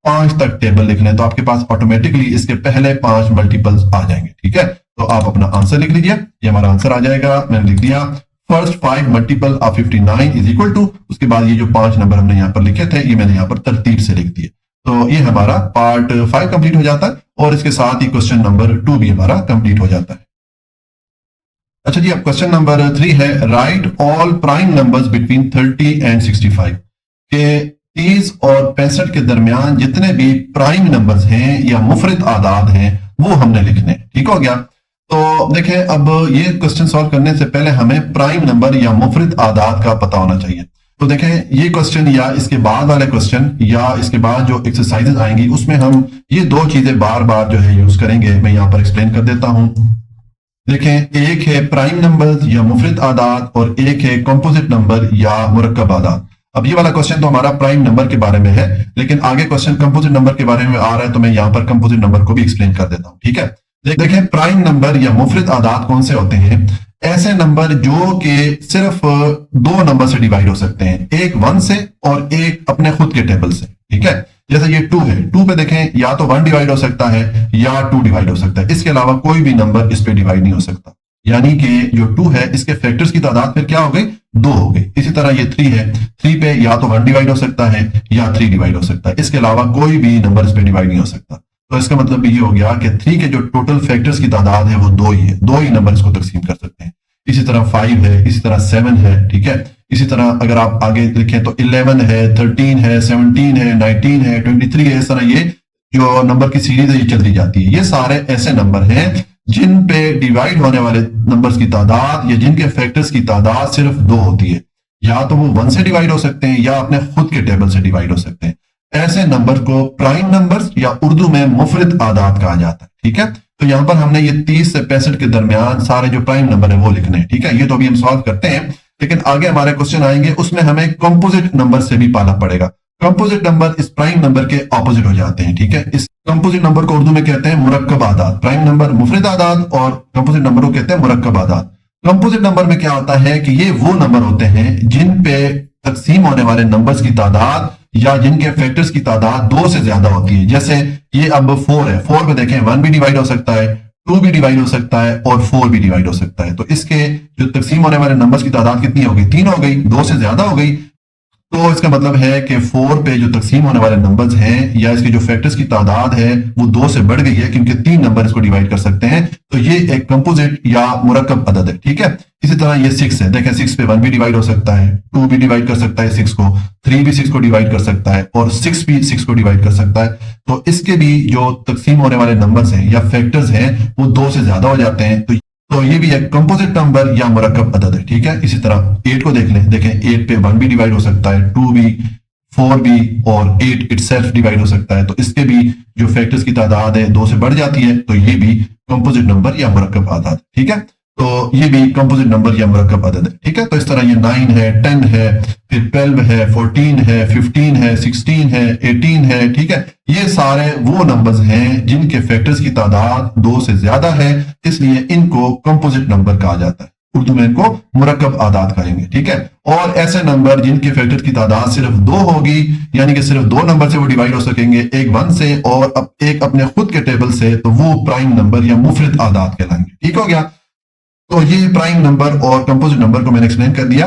5 तक टेबल लिख लें, तो आपके पास ऑटोमेटिकली इसके पहले 5 मल्टीपल्स आ जाएंगे, ठीक है। तो आप अपना आंसर लिख लीजिए, ये हमारा आंसर आ जाएगा। मैंने लिख दिया first 5 multiple of 59 is equal to, उसके बाद ये जो 5 नंबर हमने यहाँ पर लिखे थे ये मैंने यहाँ पर तरतीब से लिख दिए। तो ये हमारा पार्ट 5 कंप्लीट हो जाता है और इसके साथ ही क्वेश्चन नंबर 2 भी हमारा कंप्लीट हो जाता है। अच्छा जी, अब क्वेश्चन नंबर 3 है, write all prime numbers between 30 and 65 के 30 और 65 के दरमियान जितने भी प्राइम नंबर्स हैं या मुफरद आदाद हैं वो हमने लिखने, ठीक हो गया। तो देखें अब ये क्वेश्चन सॉल्व करने से पहले हमें प्राइम नंबर या मुफरद आदाद का पता होना चाहिए। तो देखें ये क्वेश्चन या इसके बाद वाले क्वेश्चन या इसके बाद जो एक्सरसाइजेज आएंगी उसमें हम ये दो चीजें बार बार जो है यूज करेंगे। मैं यहाँ पर एक्सप्लेन कर देता हूं। देखें एक है प्राइम नंबर या मुफरद आदाद और एक है कंपोजिट नंबर या मुरक्कब आदाद। अब ये वाला क्वेश्चन तो हमारा प्राइम नंबर के बारे में है, लेकिन आगे क्वेश्चन कंपोजिट नंबर के बारे में आ रहा है, तो मैं यहाँ पर कंपोजिट नंबर को भी एक्सप्लेन कर देता हूँ, ठीक है। देखें प्राइम नंबर या मुफरद आदाद कौन से होते हैं, ऐसे नंबर जो कि सिर्फ 2 नंबर से डिवाइड हो सकते हैं, एक 1 से और एक अपने खुद के टेबल से, ठीक है। जैसे ये 2 है, 2 पे देखें या तो 1 डिवाइड हो सकता है या 2 डिवाइड हो सकता है, इसके अलावा कोई भी नंबर इस पे डिवाइड नहीं हो सकता। यानी कि जो 2 है इसके फैक्टर्स की तादाद फिर क्या हो गई, 2 हो गई। इसी तरह ये 3 है, 3 पे या तो 1 डिवाइड हो सकता है या 3 डिवाइड हो सकता है, इसके अलावा कोई भी नंबर इस पे डिवाइड नहीं हो सकता। तो इसका मतलब ये हो गया कि 3 के जो टोटल फैक्टर्स की तादाद है वो 2 ही है, 2 ही नंबर इसको तकसीम कर सकते हैं। इसी तरह 5 है, इसी तरह 7 है, ठीक है। इसी तरह अगर आप आगे लिखें तो 11 है, 13 है, 17 है, 19 है, 23 है, इस तरह ये जो नंबर की सीरीज है ये चलती जाती है। ये सारे ऐसे नंबर हैं जिन पे डिवाइड होने वाले नंबर्स की तादाद या जिनके फैक्टर्स की तादाद सिर्फ 2 होती है, या तो वो 1 से डिवाइड हो सकते हैं या अपने खुद के टेबल से डिवाइड हो सकते हैं। ऐसे नंबर को प्राइम नंबर्स या उर्दू में मुफरद आदाद कहा जाता है, ठीक है। तो यहां पर हमने ये 30 से 65 के दरमियान सारे जो प्राइम नंबर है वो लिखने हैं, ठीक है। ये तो अभी हम सॉल्व करते हैं, लेकिन आगे हमारे क्वेश्चन आएंगे उसमें हमें कंपोजिट नंबर से भी पालना पड़ेगा। कंपोजिट नंबर इस प्राइम नंबर के ऑपोजिट हो जाते हैं, ठीक है। इस कंपोजिट नंबर को उर्दू में कहते हैं मुरक्कब आदाद। प्राइम नंबर मुफरद आदाद और कंपोजिट नंबर को कहते हैं मुरक्कब आदाद। कंपोजिट नंबर में क्या होता है कि ये वो नंबर होते हैं जिन पे तकसीम होने वाले नंबर्स की तादाद या जिनके फैक्टर्स की तादाद 2 से ज्यादा होती है। जैसे ये अब 4 है, 4 पे देखें 1 भी डिवाइड हो सकता है, 2 भी डिवाइड हो सकता है और 4 भी डिवाइड हो सकता है। तो इसके जो तकसीम होने वाले नंबर्स की तादाद कितनी हो गई, 3 हो गई, 2 से ज्यादा हो गई। तो इसका मतलब है कि 4 पे जो तकसीम होने वाले नंबर्स हैं या इसके जो फैक्टर्स की तादाद है वो 2 से बढ़ गई है, क्योंकि 3 नंबर इसको डिवाइड कर सकते हैं। तो ये एक कंपोजिट या मुरक्कब अदद है, ठीक है। इसी तरह ये 6 है, देखें 6 पे 1 भी डिवाइड हो सकता है, 2 भी डिवाइड कर सकता है 6 को, 3 भी 6 को डिवाइड कर सकता है और 6 भी 6 को डिवाइड कर सकता है। तो इसके भी जो तकसीम होने वाले नंबर्स हैं या फैक्टर्स हैं वो 2 से ज्यादा हो जाते हैं। तो ये भी एक कंपोजिट नंबर या मुरक्कब अदद है, ठीक है। इसी तरह 8 को देख लें, देखें 8 पे 1 भी डिवाइड हो सकता है, 2 भी, 4 भी और 8 इटसेल्फ डिवाइड हो सकता है। तो इसके भी जो फैक्टर्स की तादाद है 2 से बढ़ जाती है, तो ये भी कंपोजिट नंबर या मुरक्कब अदद, ठीक है। तो ये भी कंपोजिट नंबर या मुरक्कब अदद है, ठीक है। तो इस तरह ये 9 है, 10 है, फिर 12 है, 14 है, 15 है, 16 है, 18 है, ठीक है। ये सारे वो नंबर्स हैं जिनके फैक्टर्स की तादाद 2 से ज्यादा है, इसलिए इनको कंपोजिट नंबर कहा जाता है। उर्दू में इनको मुरक्कब आदाद कहेंगे, ठीक है। और ऐसे नंबर जिनके फैक्टर की तादाद सिर्फ 2 होगी, यानी कि सिर्फ 2 नंबर से वो डिवाइड हो सकेंगे, एक 1 से और एक अपने खुद के टेबल से, तो वो प्राइम नंबर या मुफरद आदाद कहलाएंगे, ठीक हो गया। तो ये प्राइम नंबर और कंपोजिट नंबर को मैंने एक्सप्लेन कर दिया।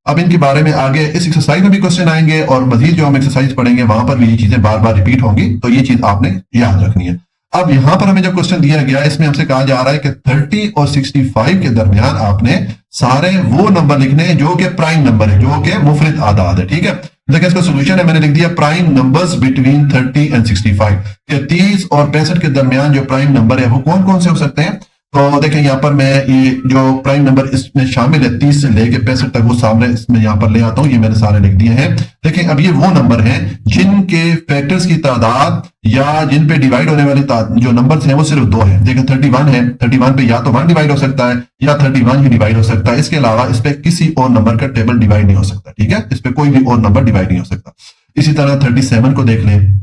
अब इनके बारे में आगे इस एक्सरसाइज में भी क्वेश्चन आएंगे और मजीद जो हम एक्सरसाइज पढ़ेंगे वहां पर भी ये चीजें बार बार रिपीट होंगी, तो ये चीज आपने याद रखनी है। अब यहां पर हमें जो क्वेश्चन दिया गया इसमें हमसे कहा जा रहा है कि 30 और 65 के दरमियान आपने सारे वो नंबर लिखने हैं जो कि प्राइम नंबर है, जो कि मुफरद आदाद है, ठीक है। देखिए इसका सोल्यूशन है, मैंने लिख दिया प्राइम नंबर्स बिटवीन 30 एंड 65, कि 30 और 65 के दरमियान जो प्राइम नंबर है वो कौन कौन से हो सकते हैं। तो देखें यहाँ पर मैं ये जो प्राइम नंबर इसमें शामिल है 30 से लेके 65 तक, वो सामने इसमें यहाँ पर ले आता हूं, ये मैंने सारे लिख दिए हैं। देखें अब ये वो नंबर हैं जिनके फैक्टर्स की तादाद या जिन पे डिवाइड होने वाली जो नंबर्स हैं वो सिर्फ 2 है। देखें 31 है, 31 पे या तो 1 डिवाइड हो सकता है या 31 ही डिवाइड हो सकता है, इसके अलावा इस पे किसी और नंबर का टेबल डिवाइड नहीं हो सकता, ठीक है। इस पे कोई भी और नंबर डिवाइड नहीं हो सकता। इसी तरह 37 को देख लें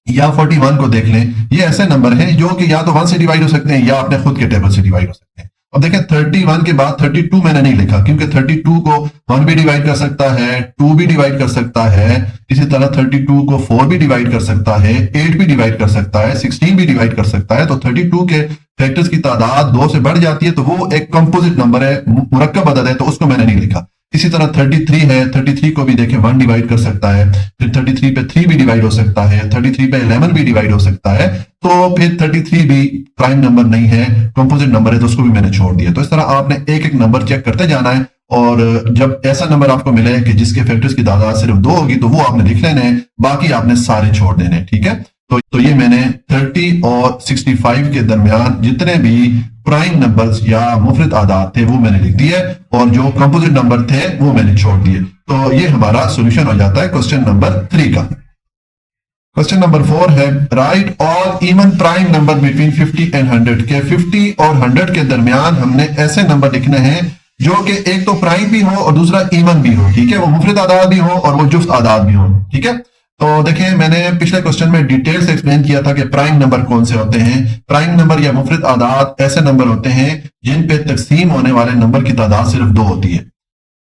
या 41 को देख लें, ये ऐसे नंबर हैं जो कि या तो 1 से डिवाइड हो सकते हैं या अपने खुद के टेबल से डिवाइड हो सकते हैं। अब देखें 31 के बाद 32 मैंने नहीं लिखा, क्योंकि 32 को 1 भी डिवाइड कर सकता है, 2 भी डिवाइड कर सकता है, इसी तरह 32 को 4 भी डिवाइड कर सकता है, 8 भी डिवाइड कर सकता है, 16 भी डिवाइड कर सकता है। तो 32 के फैक्टर्स की तादाद 2 से बढ़ जाती है, तो वो एक कंपोजिट नंबर है, मुरक्कब अदद है, तो उसको मैंने नहीं लिखा। इसी तरह 33 है, 33 को भी देखें 1 डिवाइड कर सकता है, फिर 33 पे 3 भी डिवाइड हो सकता है, 33 पे 11 भी डिवाइड हो सकता है, तो फिर 33 भी प्राइम नंबर नहीं है, कंपोजिट नंबर है, तो उसको भी मैंने छोड़ दिया। तो इस तरह आपने एक एक नंबर चेक करते जाना है, और जब ऐसा नंबर आपको मिले कि जिसके फैक्टर्स की तादाद सिर्फ 2 होगी, तो वो आपने लिख लेने हैं, बाकी आपने सारे छोड़ देने हैं, ठीक है। तो ये मैंने 30 और 65 के दरमियान जितने भी प्राइम नंबर्स या मुफरद आदाद थे वो मैंने लिख दिए, और जो कंपोजिट नंबर थे वो मैंने छोड़ दिए। तो ये हमारा सॉल्यूशन हो जाता है क्वेश्चन नंबर 3 का। क्वेश्चन नंबर 4 है, write all even prime number between 50 and 100, के 50 और 100 के दरमियान हमने ऐसे नंबर लिखने हैं जो कि एक तो प्राइम भी हो और दूसरा इवन भी हो, ठीक है। वो मुफरद आदाद भी हो और वो जुफ्त आदाद भी हो, ठीक है। तो देखिए मैंने पिछले क्वेश्चन में डिटेल से एक्सप्लेन किया था कि प्राइम नंबर कौन से होते हैं। प्राइम नंबर या मुफरद आदाद ऐसे नंबर होते हैं जिन पे तकसीम होने वाले नंबर की तादाद सिर्फ 2 होती है।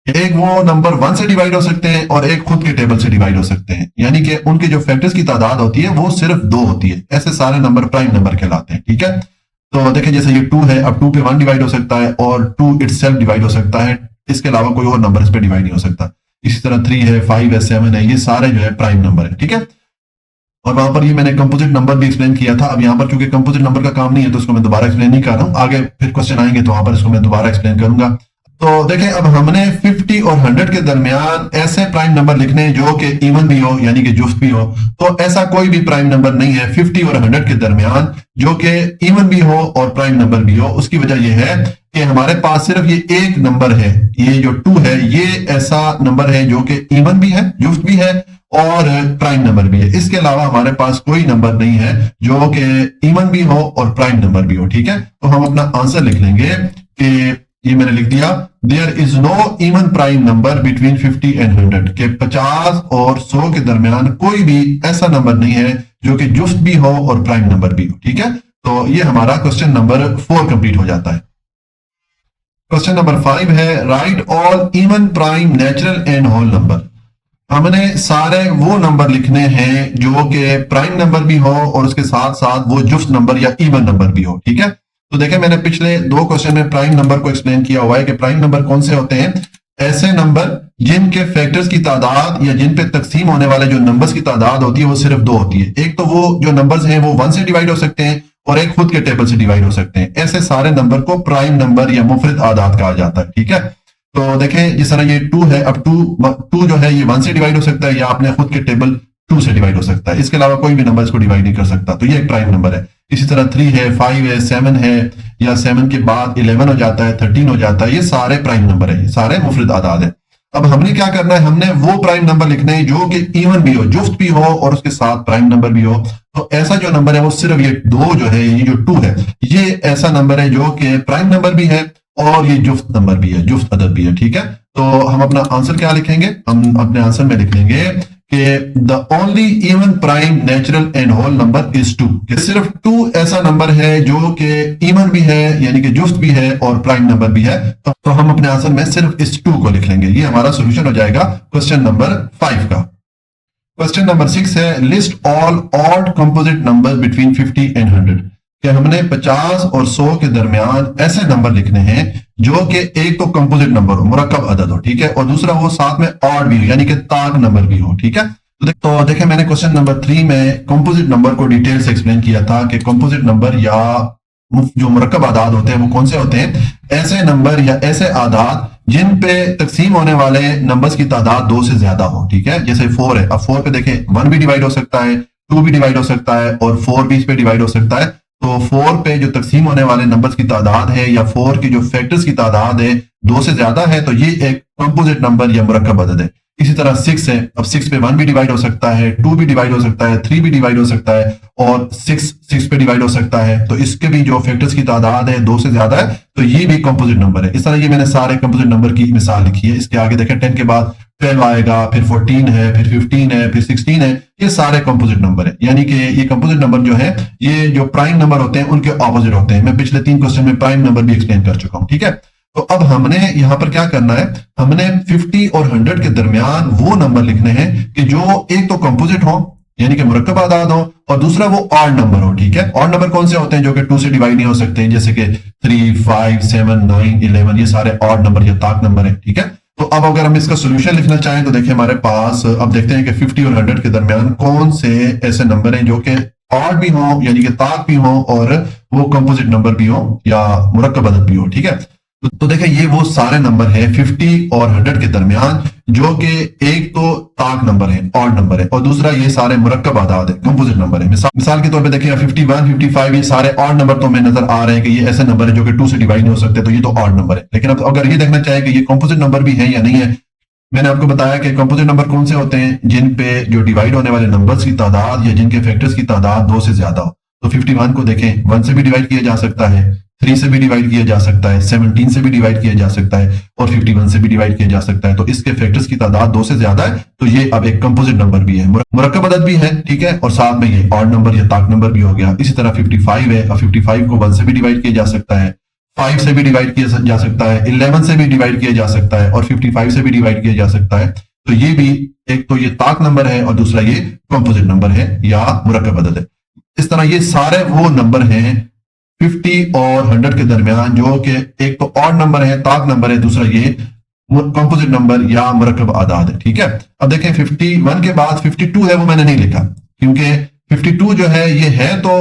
एक वो नंबर 1 से डिवाइड हो सकते हैं और एक खुद के टेबल से डिवाइड हो सकते हैं, यानी कि उनके जो फैक्टर्स की तादाद होती है वो सिर्फ 2 होती है। ऐसे सारे नंबर प्राइम नंबर कहलाते हैं, ठीक है। तो देखिए जैसे ये 2 है, अब 2 पे 1 डिवाइड हो सकता है और 2 इटसेल्फ डिवाइड हो सकता है, इसके अलावा कोई और नंबर इस पे डिवाइड नहीं हो सकता। इसी तरह 3 है, 5 है, 7 है, ये सारे जो है प्राइम नंबर है, ठीक है। और वहां पर ये मैंने कंपोजिट नंबर भी एक्सप्लेन किया था। अब यहाँ पर चूंकि कंपोजिट नंबर का काम नहीं है तो इसको मैं दोबारा एक्सप्लेन नहीं कर रहा हूँ, आगे फिर क्वेश्चन आएंगे तो वहां पर इसको मैं दोबारा एक्सप्लेन करूंगा। तो देखें अब हमने 50 और 100 के दरमियान ऐसे प्राइम नंबर लिखने हैं जो कि इवन भी हो, यानी कि जुफ्त भी हो। तो ऐसा कोई भी प्राइम नंबर नहीं है 50 और 100 के दरमियान जो कि इवन भी हो और प्राइम नंबर भी हो। उसकी वजह यह है कि हमारे पास सिर्फ ये एक नंबर है, ये जो 2 है, ये ऐसा नंबर है जो कि इवन भी है, जुफ्त भी है और प्राइम नंबर भी है। इसके अलावा हमारे पास कोई नंबर नहीं है जो कि इवन भी हो और प्राइम नंबर भी हो, ठीक है। तो हम अपना आंसर लिख लेंगे कि ये मैंने लिख दिया, there is no even prime number between 50 and 100, के 50 और 100 के दरमियान कोई भी ऐसा नंबर नहीं है जो कि जुफ्त भी हो और प्राइम नंबर भी हो, ठीक है। तो ये हमारा क्वेश्चन नंबर 4 कंप्लीट हो जाता है। क्वेश्चन नंबर 5 है, write all even prime natural and whole number. हमने सारे वो नंबर लिखने हैं जो कि प्राइम नंबर भी हो और उसके साथ साथ वो जुफ्त नंबर या इवन नंबर भी हो, ठीक है। तो देखें मैंने पिछले 2 क्वेश्चन में प्राइम नंबर को एक्सप्लेन किया हुआ है कि प्राइम नंबर कौन से होते हैं। ऐसे नंबर जिनके फैक्टर्स की तादाद या जिन पे तकसीम होने वाले जो नंबर्स की तादाद होती है वो सिर्फ दो होती है। एक तो वो जो नंबर्स हैं वो 1 से डिवाइड हो सकते हैं और एक खुद के टेबल से डिवाइड हो सकते हैं। ऐसे सारे नंबर को प्राइम नंबर या मुफरद आदाद कहा जाता है। ठीक है, तो देखें जिस तरह ये 2 है, अब 2 जो है ये 1 से डिवाइड हो सकता है या अपने खुद के टेबल 2 से डिवाइड हो सकता है। इसके अलावा कोई भी नंबर इसको डिवाइड नहीं कर सकता, तो ये एक प्राइम नंबर है। इसी तरह 3 है, 5 है, 7 है, या 7 के बाद 11 हो जाता है, 13 हो जाता है, ये सारे प्राइम नंबर है, ये सारे मुफरद आदाद है। अब हमने क्या करना है, हमने वो प्राइम नंबर लिखने हैं जो कि इवन भी हो, जुफ्त भी हो और उसके साथ प्राइम नंबर भी हो। तो ऐसा जो नंबर है वो सिर्फ ये 2 जो है, ये जो 2 है, ये ऐसा नंबर है जो कि प्राइम नंबर भी है और ये जुफ्त नंबर भी है, जुफ्त अदद भी है। ठीक है, तो हम अपना आंसर क्या लिखेंगे, हम अपने आंसर में लिख लेंगे कि the only even prime natural and whole number is 2, कि सिर्फ 2 ऐसा नंबर है जो कि इवन भी है यानी कि जुफ्त भी है और प्राइम नंबर भी है। तो हम अपने आंसर में सिर्फ इस 2 को लिख लेंगे। ये हमारा सोल्यूशन हो जाएगा क्वेश्चन नंबर 5 का। क्वेश्चन नंबर 6 है list all odd composite number between 50 and 100, कि हमने 50 और 100 के दरमियान ऐसे नंबर लिखने हैं जो कि एक तो कंपोजिट नंबर हो, मुरक्कब अदद हो, ठीक है, और दूसरा वो साथ में ऑड भी हो यानी कि ताक नंबर भी हो। ठीक है, तो देखें मैंने क्वेश्चन नंबर 3 में कंपोजिट नंबर को डिटेल से एक्सप्लेन किया था कि कंपोजिट नंबर या जो मुरक्कब आदाद होते हैं वो कौन से होते हैं, ऐसे नंबर या ऐसे आदाद जिन पे तकसीम होने वाले नंबर्स की तादाद 2 से ज्यादा हो। ठीक है, जैसे 4 है, अब 4 पे देखें 1 भी डिवाइड हो सकता है, 2 भी डिवाइड हो सकता है और 4 भी इस पे डिवाइड हो सकता है। तो 4 पे जो तकसीम होने वाले नंबर्स की तादाद है या 4 की जो फैक्टर्स की तादाद है 2 से ज्यादा है, तो ये एक कंपोजिट नंबर या मुरक्कब अदद है। इसी तरह 6 है, अब 6 पे 1 भी डिवाइड हो सकता है, 2 भी डिवाइड हो सकता है, 3 भी डिवाइड हो सकता है और 6 पे डिवाइड हो सकता है। तो इसके भी जो फैक्टर्स की तादाद है 2 से ज्यादा है, तो ये भी कंपोजिट नंबर है। इस तरह ये मैंने सारे कंपोजिट नंबर की मिसाल लिखी है। इसके आगे देखें 10 के बाद 12 आएगा, फिर 14 है, फिर 15 है, फिर 16 है, ये सारे कंपोजिट नंबर है। यानी कि ये कंपोजिट नंबर जो है ये जो प्राइम नंबर होते हैं उनके ऑपोजिट होते हैं। मैं पिछले 3 क्वेश्चन में प्राइम नंबर भी एक्सप्लेन कर चुका हूं। ठीक है, तो अब हमने यहां पर क्या करना है, हमने 50 और 100 के दरमियान वो नंबर लिखने हैं कि जो एक तो कंपोजिट हो यानी कि मुरक्कब आदाद हो और दूसरा वो ऑड नंबर हो। ठीक है, ऑड नंबर कौन से होते हैं, जो कि 2 से डिवाइड नहीं हो सकते, जैसे कि 3, 5, 7, 9, 11, ये सारे ऑड नंबर या ताक नंबर है। ठीक है, तो अब अगर हम इसका सोल्यूशन लिखना चाहें तो देखिए हमारे पास अब देखते हैं कि 50 और 100 के दरमियान कौन से ऐसे नंबर हैं जो कि ऑड भी हो यानी कि ताक भी हो और वो कंपोजिट नंबर भी हो या मुरक्कब अदद भी हो। ठीक है, तो देखिए ये वो सारे नंबर हैं 50 और 100 के दरमियान जो कि एक तो ताक नंबर है, ऑड नंबर है, और दूसरा ये सारे मुरक्कब आदाद है, कंपोजिट नंबर है। मिसाल के तौर पे देखिए 51, 55 ये सारे ऑड नंबर तो हमें नजर आ रहे हैं कि ये ऐसे नंबर है जो कि 2 से डिवाइड नहीं हो सकते, तो ये तो ऑड नंबर है। लेकिन अब अगर ये देखना चाहे कि ये कंपोजिट नंबर भी है या नहीं है, मैंने आपको बताया कि कंपोजिट नंबर कौन से होते हैं, जिन पे जो डिवाइड होने वाले नंबर्स की तादाद या जिनके फैक्टर्स की तादाद 2 से ज्यादा हो। तो 51 को देखें 1 से भी डिवाइड किया जा सकता है, 3 से भी डिवाइड किया जा सकता है, 17 से भी डिवाइड किया जा सकता है और 51 से भी डिवाइड किया जा सकता है। तो इसके फैक्टर्स की तादाद 2 से ज्यादा है, तो ये अब एक कंपोजिट नंबर भी है, मुरक्कब अदद भी है। ठीक है, और साथ में ये ऑड नंबर या ताक नंबर भी हो गया। इसी तरह 55 है, अब 55 को 1 से भी डिवाइड किया जा सकता है, 5 से भी डिवाइड किया जा सकता है, 11 से भी डिवाइड किया जा सकता है और 55 से भी डिवाइड किया जा सकता है। तो ये भी एक तो ये ताक नंबर है और दूसरा ये कंपोजिट नंबर है या मुरक्कब अदद है। इस तरह ये सारे वो नंबर हैं 50 और 100 के दरमियान जो कि एक तो ऑड नंबर है, ताक नंबर है, दूसरा ये कंपोजिट नंबर या मुरक्कब आदाद है। ठीक है, अब देखें 51 के बाद 52 है, वो मैंने नहीं लिखा क्योंकि 52 जो है ये है तो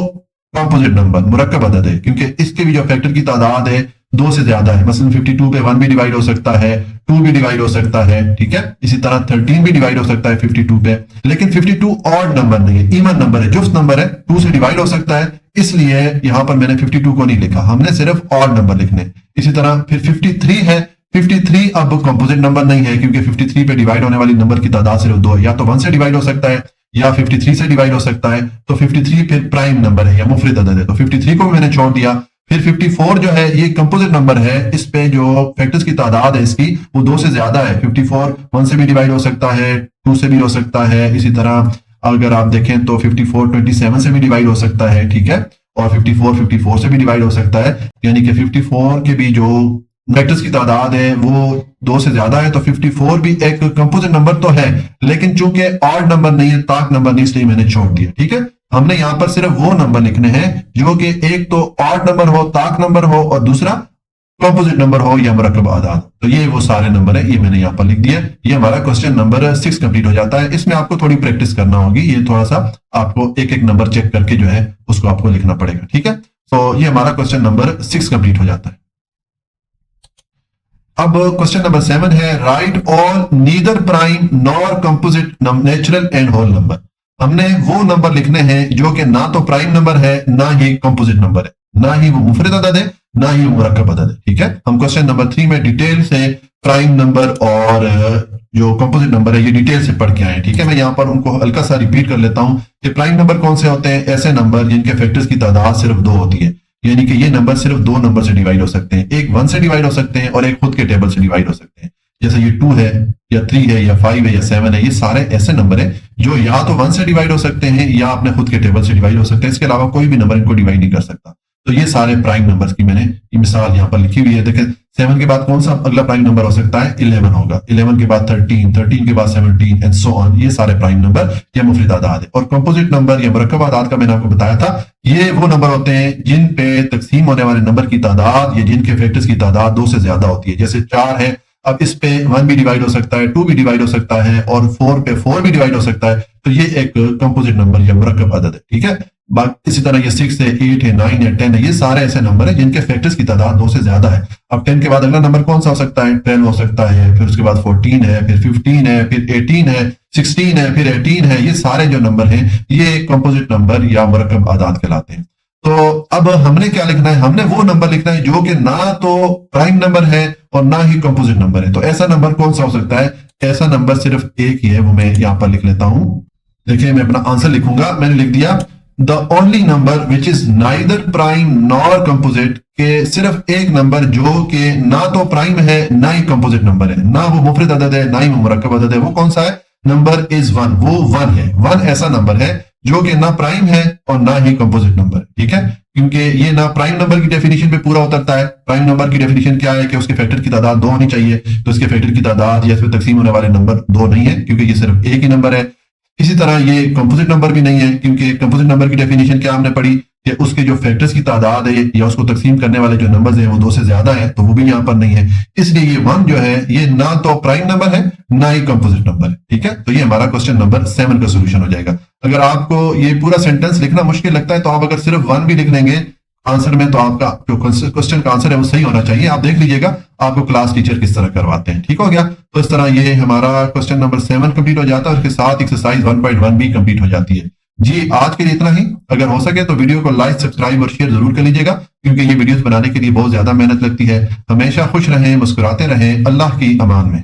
कंपोजिट नंबर, मुरक्कब अदद है, क्योंकि इसके भी जो फैक्टर की तादाद है 2 से ज्यादा है। मसलन 52 पे 1 भी डिवाइड हो सकता है, 2 भी डिवाइड हो सकता है। ठीक है, इसी तरह 13 भी डिवाइड हो सकता है 52 पे, लेकिन 52 ऑड नंबर नहीं है, इवन नंबर है, जुफ्त नंबर है, 2 से डिवाइड हो सकता है, इसलिए यहां पर मैंने 52 को नहीं लिखा, हमने सिर्फ ऑड नंबर लिखने। इसी तरह फिर 53 है, 53 अब कंपोजिट नंबर नहीं है क्योंकि 53 पे डिवाइड होने वाली नंबर की तादाद सिर्फ 2 है, या तो 1 से डिवाइड हो सकता है या 53 से डिवाइड हो सकता है। तो 53 फिर प्राइम नंबर है या मुफरद अदद है, तो 53 को भी मैंने छोड़ दिया। फिर 54 जो है ये कंपोजिट नंबर है, इस पे जो फैक्टर्स की तादाद है इसकी वो 2 से ज्यादा है। 54 1 से भी डिवाइड हो सकता है, 2 से भी हो सकता है। इसी तरह अगर आप देखें तो 54 27 से भी डिवाइड हो सकता है। ठीक है, और 54 से भी डिवाइड हो सकता है, यानी कि 54 के भी जो फैक्टर्स की तादाद है वो 2 से ज्यादा है। तो 54 भी एक कंपोजिट नंबर तो है, लेकिन चूंकि ऑड नंबर नहीं है, ताक नंबर नहीं, इसलिए मैंने छोड़ दिया। ठीक है, हमने यहां पर सिर्फ वो नंबर लिखने हैं जो कि एक तो ऑड नंबर हो, ताक नंबर हो और दूसरा कंपोजिट नंबर हो या मुरक्कब आदाद। तो ये वो सारे नंबर है, ये मैंने यहाँ पर लिख दिया। ये हमारा क्वेश्चन नंबर 6 कंप्लीट हो जाता है। इसमें आपको थोड़ी प्रैक्टिस करना होगी, ये थोड़ा सा आपको एक एक नंबर चेक करके जो है उसको आपको लिखना पड़ेगा, ठीक है। तो ये हमारा क्वेश्चन नंबर 6 कंप्लीट हो जाता है। अब क्वेश्चन नंबर 7 है, write all neither prime nor composite natural and whole number. हमने वो नंबर लिखने हैं जो कि ना तो प्राइम नंबर है ना ही कंपोजिट नंबर है, ना ही वो मुफरद अदद है ना ही वो मुरक्कब अदद है, ठीक है। हम क्वेश्चन नंबर 3 में डिटेल से प्राइम नंबर और जो कंपोजिट नंबर है ये डिटेल से पढ़ के आए, ठीक है। मैं यहाँ पर उनको हल्का सा रिपीट कर लेता हूं कि प्राइम नंबर कौन से होते हैं, ऐसे नंबर जिनके फैक्टर्स की तादाद सिर्फ 2 होती है, यानी कि ये नंबर सिर्फ 2 नंबर से डिवाइड हो सकते हैं, एक 1 से डिवाइड हो सकते हैं और एक खुद के टेबल से डिवाइड हो सकते हैं। जैसे ये 2 है या 3 है या 5 है या 7 है, ये सारे ऐसे नंबर हैं जो या तो 1 से डिवाइड हो सकते हैं या अपने खुद के टेबल से डिवाइड हो सकते हैं, इसके अलावा कोई भी नंबर इनको डिवाइड नहीं कर सकता। तो ये सारे प्राइम नंबर्स की मैंने ये मिसाल यहाँ पर लिखी हुई है। देखें 7 के बाद कौन सा अगला प्राइम नंबर हो सकता है, 11 होगा, 11 के बाद 13, 13 के बाद 17 एंड सो ऑन। ये सारे प्राइम नंबर या मुफरद आदाद है। और कंपोजिट नंबर या मुरक्कब आदाद का मैंने आपको बताया था, ये वो नंबर होते हैं जिन पे तकसीम होने वाले नंबर की तादाद या जिनके फैक्टर्स की तादाद 2 से ज्यादा होती है। जैसे 4 है, अब इस पे 1 भी डिवाइड हो सकता है, 2 भी डिवाइड हो सकता है और 4 पे 4 भी डिवाइड हो सकता है। तो ये एक कंपोजिट नंबर या मुरक्कब अदद है, ठीक है। इसी तरह ये 6 है, 8 है, 9 है, 10 है, ये सारे ऐसे नंबर है जिनके फैक्टर्स की तादाद 2 से ज्यादा है। अब 10 के बाद अगला नंबर कौन सा हो सकता है, 12 हो सकता है, फिर उसके बाद 14 है, फिर 15 है, फिर 18 है, 16 है, फिर 18 है। ये सारे जो नंबर हैं ये कंपोजिट नंबर या मुरक्कब आदाद कहलाते हैं। तो अब हमने क्या लिखना है, हमने वो नंबर लिखना है जो कि ना तो प्राइम नंबर है और ना ही कंपोजिट नंबर है। तो ऐसा नंबर कौन सा हो सकता है, ऐसा नंबर सिर्फ एक ही है, वो मैं यहाँ पर लिख लेता हूं। देखिए मैं अपना आंसर लिखूंगा, मैंने लिख दिया the only number which is neither prime nor composite, के सिर्फ एक नंबर जो कि ना तो प्राइम है ना ही कंपोजिट नंबर है, ना वो मुफरद अदद है ना ही वो मुरक्कब अदद है। वो कौन सा है, नंबर इज 1, वो 1 है। 1 ऐसा नंबर है जो कि ना प्राइम है और ना ही कंपोजिट नंबर, ठीक है। क्योंकि ये ना प्राइम नंबर की डेफिनेशन पे पूरा उतरता है। प्राइम नंबर की डेफिनेशन क्या है कि उसके फैक्टर की तादाद 2 होनी चाहिए, तो उसके फैक्टर की तादाद या इसमें तकसीम होने वाले नंबर 2 नहीं है क्योंकि ये सिर्फ एक ही नंबर है। इसी तरह ये कंपोजिट नंबर भी नहीं है क्योंकि कंपोजिट नंबर की डेफिनेशन क्या हमने पढ़ी कि उसके जो फैक्टर्स की तादाद है या उसको तकसीम करने वाले जो नंबर्स हैं वो 2 से ज्यादा है, तो वो भी यहाँ पर नहीं है। इसलिए ये 1 जो है ये ना तो प्राइम नंबर है ना ही कंपोजिट नंबर है, ठीक है। तो ये हमारा क्वेश्चन नंबर 7 का सोल्यूशन हो जाएगा। अगर आपको ये पूरा सेंटेंस लिखना मुश्किल लगता है तो आप अगर सिर्फ 1 भी लिख लेंगे आंसर में, तो आपका जो क्वेश्चन का आंसर है वो सही होना चाहिए। आप देख लीजिएगा आपको क्लास टीचर किस तरह करवाते हैं, ठीक हो गया। तो इस तरह ये हमारा क्वेश्चन नंबर 7 कंप्लीट हो जाता है, उसके साथ एक्सरसाइज 1.1 भी कंप्लीट हो जाती है। जी आज के लिए इतना ही। अगर हो सके तो वीडियो को लाइक, सब्सक्राइब और शेयर जरूर कर लीजिएगा क्योंकि ये वीडियोस बनाने के लिए बहुत ज्यादा मेहनत लगती है। हमेशा खुश रहें, मुस्कुराते रहें। अल्लाह की अमान में।